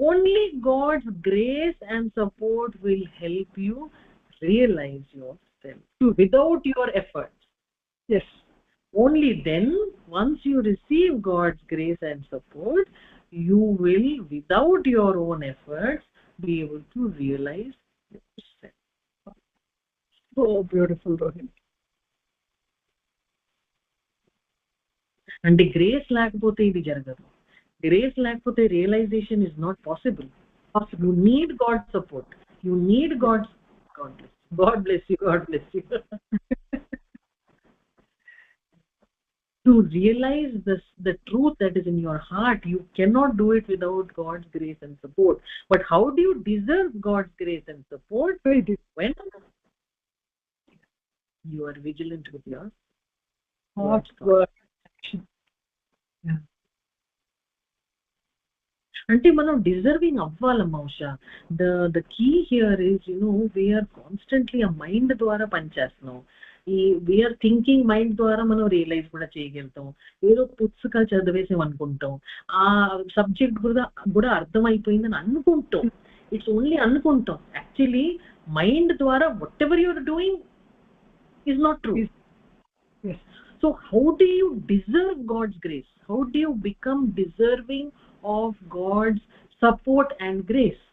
Speaker 3: Only God's grace and support will help you realize yourself without your efforts.
Speaker 2: Yes.
Speaker 3: Only then, once you receive God's grace and support, you will, without your own efforts, be able to realize yourself.
Speaker 2: So beautiful, Rohini.
Speaker 3: అంటే grace లేకపోతే ఇది జరగదు. Grace లేకపోతే realization is not possible. You need God support, you need God bless you, God bless you. To realize the truth that is in your heart, you cannot do it without God's grace and support. But how do you deserve God's grace and support? When you are vigilant with your
Speaker 2: thoughts, action. Yeah.
Speaker 3: అంటే మనం deserving అవ్వాలమ్మా Usha. The key here is we are constantly ఆ mind ద్వారా పనిచేస్తున్నాం. We are thinking mind ద్వారా మనం realise కూడా చేయగలుగుతాం. ఏదో పుస్తకాలు చదివేసాం అనుకుంటాం, ఆ సబ్జెక్ట్ కూడా అర్థమైపోయిందని అనుకుంటాం. ఇట్స్ ఓన్లీ అనుకుంటాం. యాక్చువల్లీ మైండ్ ద్వారా whatever you are doing is not true. So how do you deserve God's grace? How do you become deserving of God's support and grace?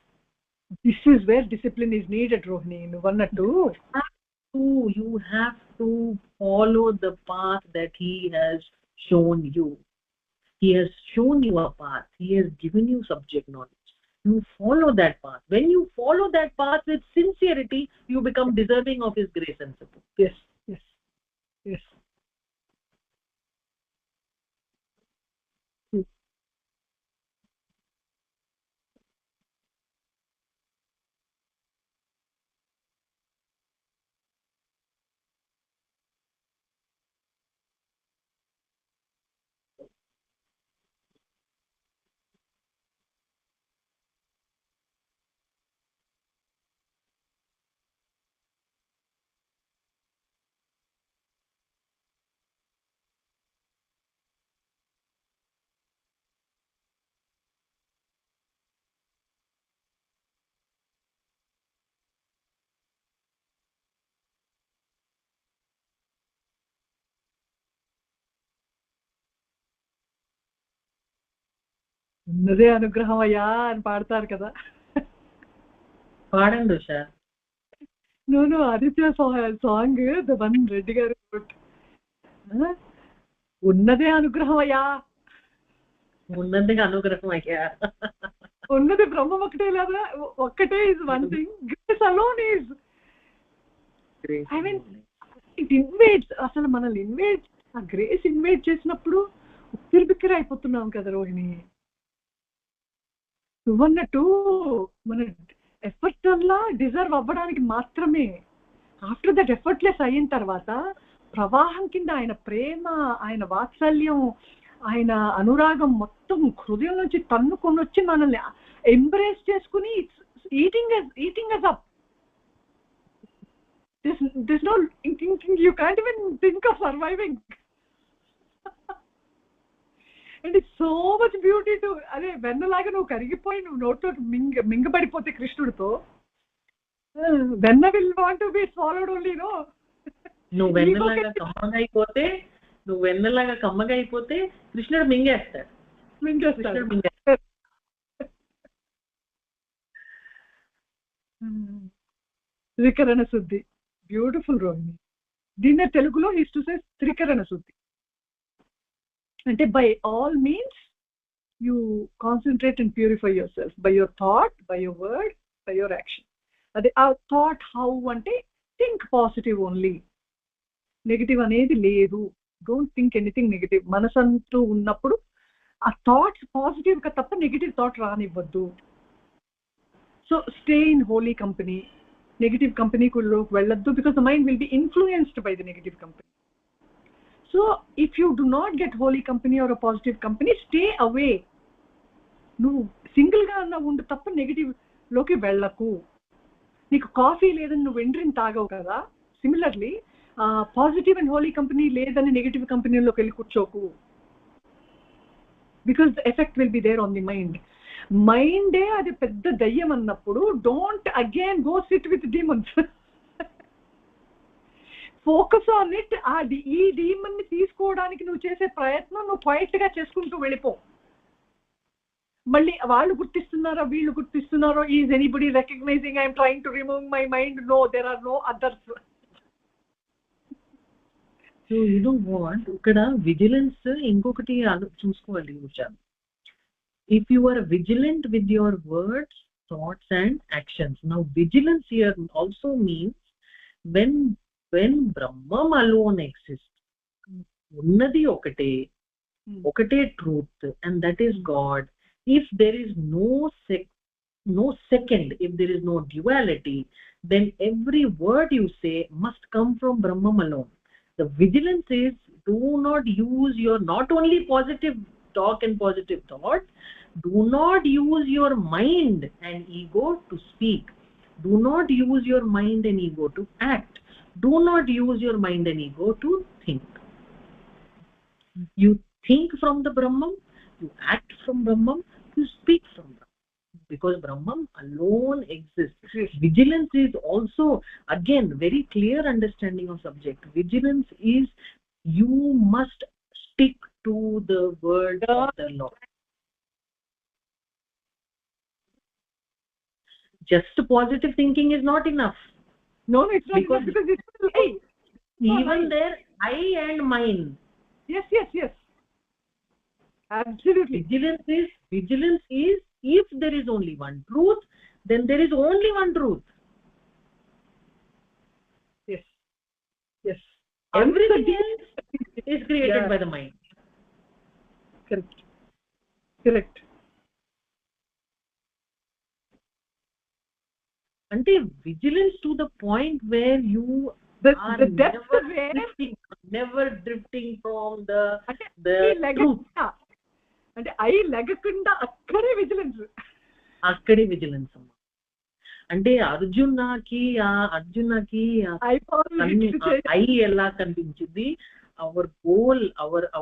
Speaker 2: This is where discipline is needed, Rohini. నువ్వన్నట్టు
Speaker 3: you have to follow the path that he has shown you. He has shown you a path, he has given you subject knowledge. You follow that path. When you follow that path with sincerity, you become deserving of his grace and support.
Speaker 2: Yes, yes, yes. ఉన్నదే అనుగ్రహం అయ్యా అని పాడతారు కదా.
Speaker 3: పాడండి Usha.
Speaker 2: No Aditya song the one Reddy garu ఉన్నదే అనుగ్రహం అయ్యా,
Speaker 3: ఉన్నదే అనుగ్రహం అయ్యా.
Speaker 2: ఉన్నది బ్రహ్మం ఒకటే లేదా, ఒక్కటే is one thing. Grace alone is, I mean it invades. అసలు మనల్ని ఇన్వేట్, ఆ గ్రేస్ ఇన్వేట్ చేసినప్పుడు ఉక్కిరి బిక్కిరి అయిపోతున్నాం కదా రోహిణి. నువ్వన్నట్టు మన ఎఫర్ట్ వల్ల డిజర్వ్ అవ్వడానికి మాత్రమే. ఆఫ్టర్ దట్ ఎఫర్ట్లెస్ అయిన తర్వాత ప్రవాహం కింద ఆయన ప్రేమ, ఆయన వాత్సల్యం, ఆయన అనురాగం మొత్తం హృదయం నుంచి తన్నుకొని వచ్చి మనల్ని ఎంబ్రేస్ చేసుకుని eating us up. There's no thinking, you can't even think of surviving. And it's so much beauty to, అదే వెన్నలాగా నువ్వు కరిగిపోయి నువ్వు నోట్లో మింగబడిపోతే కృష్ణుడితో, వెన్న will want to be swallowed only.
Speaker 3: నువ్వు వెన్నలాగా కమ్మగా అయిపోతే కృష్ణుడు మింగేస్తాడు.
Speaker 2: త్రికరణ శుద్ధి, బ్యూటిఫుల్ రోహిణి. దీన్నే తెలుగులో హిస్ టు సే త్రికరణ శుద్ధి అంటే by all means you concentrate and purify yourself by your thought, by your word, by your action. అదే ఆ థాట్ హౌ అంటే థింక్ పాజిటివ్ ఓన్లీ, నెగిటివ్ అనేది లేదు. Don't think anything negative. మనసంటూ ఉన్నప్పుడు ఆ థాట్స్ పాజిటివ్ గా తప్ప నెగిటివ్ థాట్ రానివ్వద్దు. So stay in holy company. Negative కంపెనీకి వెళ్ళొద్దు, because the mind will be influenced by the negative company. So if you do not get holy company or a positive company, stay away. నువ్వు సింగిల్గా అన్న ఉండు తప్ప నెగిటివ్లోకి వెళ్ళకు. నీకు కాఫీ లేదని నువ్వు ఎండ్రిని తాగవు కదా, similarly positive and holy company లేదని నెగిటివ్ కంపెనీలోకి వెళ్ళి కూర్చోకు. Because the effect will be there on the mind. మైండే అది పెద్ద దయ్యం అన్నప్పుడు don't again go sit with demons. Focus on it. ఈ డీమన్ ని తీసుకోవడానికి నువ్వు చేసే ప్రయత్నం నువ్వు క్వైట్ గా చేసుకుంటూ వెళ్ళిపో. మళ్ళీ వాళ్ళు గుర్తిస్తున్నారా వీళ్ళు గుర్తిస్తున్నారో, is anybody recognising I'm trying to remove my mind? No, there are no others.
Speaker 3: So you know what, ఇక్కడ విజిలెన్స్ ఇంకొకటి చూసుకోవాలి ఉషా. If you are vigilant with your words, thoughts and actions. Now vigilance here also means when Brahman alone exists, ఉన్నది ఒకటే truth, and that is God. If there is no second, if there is no duality, then every word you say must come from Brahman alone. The vigilance is, do not use your not only positive talk and positive thought, do not use your mind and ego to speak, do not use your mind and ego to act, do not use your mind and ego to think. You think from the Brahman, you act from Brahman, you speak from Brahman, because Brahman alone exists. Vigilance is also, again, very clear understanding of subject. Vigilance is, you must stick to the word of the Lord. Just positive thinking is not enough.
Speaker 2: No, it's not, because it's I.
Speaker 3: Even there, I and mine.
Speaker 2: Yes. Absolutely.
Speaker 3: Vigilance is, if there is only one truth, then there is only one truth.
Speaker 2: Yes.
Speaker 3: Everything else is created by the mind.
Speaker 2: Correct.
Speaker 3: Ante vigilance to the point where you are never drifting from the truth.
Speaker 2: అంటే I లెగకుండా అక్కడే vigilance.
Speaker 3: అంటే అర్జునకి I ఎలా కనిపించింది? our goal, our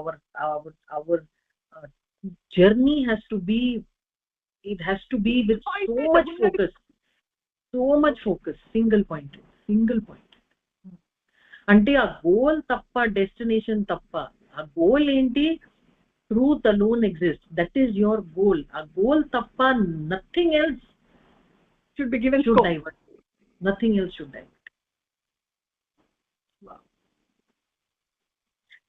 Speaker 3: journey has to be, it has to be with so much focus, single point. అంటే ఆ goal తప్ప, destination తప్ప. ఆ గోల్ ఏంటి? truth alone exists, that is your goal. A goal tappa, nothing else
Speaker 2: should be given
Speaker 3: scope. Nothing else should divert.
Speaker 2: Wow.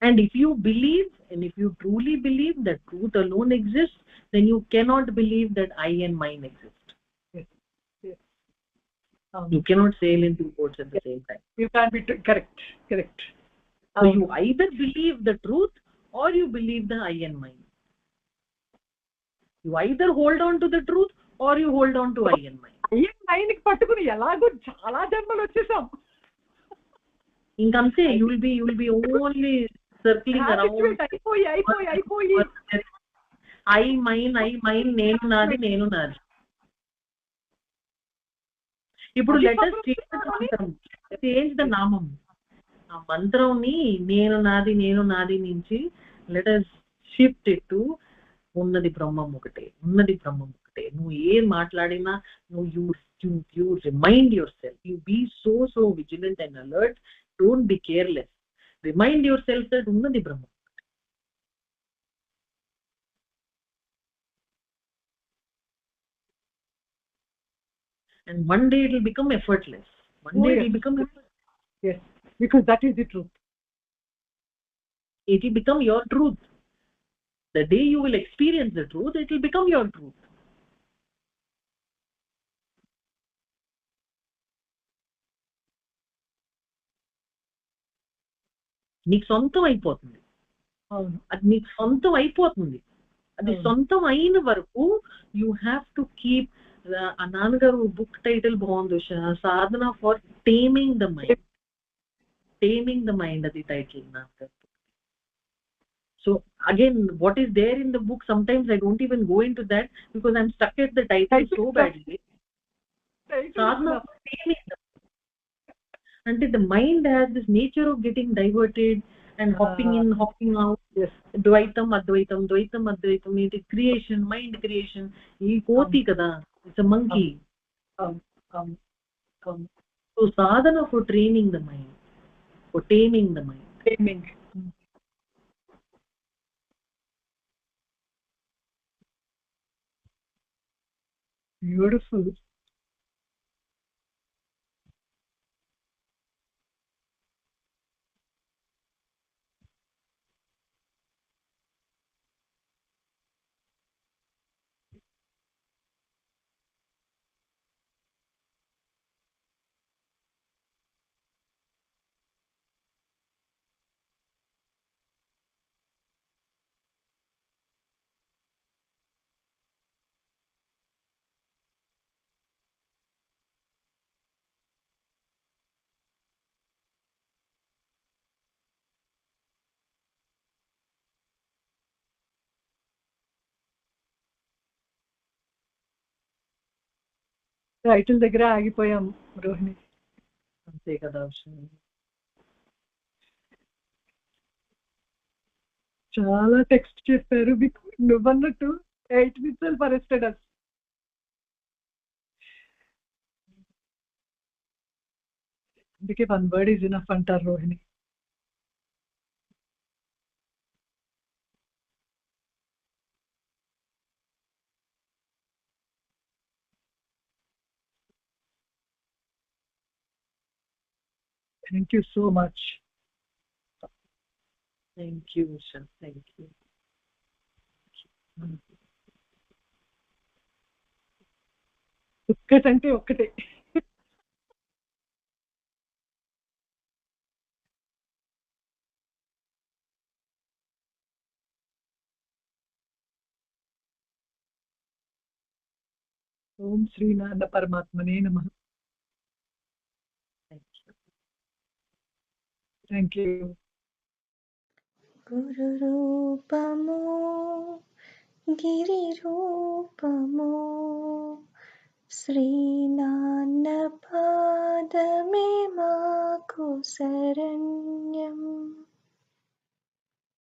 Speaker 3: And if you believe, and if you truly believe that truth alone exists, then you cannot believe that I and mine exist.
Speaker 2: Yes.
Speaker 3: You cannot sail in two boats at the same time.
Speaker 2: You can't be correct.
Speaker 3: So you either believe the truth or you believe the I and mine. You either hold on to the truth or you hold on to I and mine.
Speaker 2: I and mine కి పట్టుకుని ఎలాగో చాలా జన్మలు వచ్చేసాం.
Speaker 3: ఇంకంతే, you will be only circling around.
Speaker 2: అయిపోయి
Speaker 3: I mine నేను నాది. ఇప్పుడు let us change the నామం. ఆ మంత్రంని నేను నాది నుంచి let us shift it to ఉన్నది బ్రహ్మం ఒకటే. నువ్వు ఏం మాట్లాడినా నువ్వు you remind yourself, you be so vigilant and alert, don't be careless, remind yourself that ఉన్నది బ్రహ్మం. And one day it will become effortless. It will become effortless.
Speaker 2: Yes, because that is the truth.
Speaker 3: It will become your truth. The day you will experience the truth, it will become your truth. నీకు సొంతం అయిపోతుంది. అది నీకు సొంతం అయిపోతుంది. అది సొంతం అయిన వరకు యూ హ్యావ్ టు కీప్. ఆ నాన్నగారు బుక్ టైటిల్ బాగుంది, సాధన ఫర్ టేమింగ్ ద మైండ్. అది టైటిల్ నాన్నగారు. So again, what is there in the book, sometimes I don't even go into that because I'm stuck at the title so badly. Sadhana of taming the and the mind has this nature of getting diverted and hopping in, hopping out.
Speaker 2: Yes.
Speaker 3: Dvaitam advaitam, dvaitam advaitam, it is creation, mind creation. Ee koti kada, it's a monkey. So sadhana for training the mind, for taming the mind.
Speaker 2: Taming. Beautiful. Title దగ్గర ఆగిపోయాం రోహిణి.
Speaker 3: అంతే కదా.
Speaker 2: చాలా text చెప్పారు మీకు నువ్వన్నట్టు 8 నిమిషాలు పరేస్తాడు అది. అందుకే 1 word is enough అంటారు Rohini. Thank you so much.
Speaker 3: Thank you, Usha. Thank you.
Speaker 2: ఒక్కటంటే ఒక్కటే. ఓం శ్రీనాథ పరమాత్మనే నమః. Thank you.
Speaker 1: గురు రూపము గిరి రూపము శ్రీనాన్న పాదమే మాకు శరణ్యం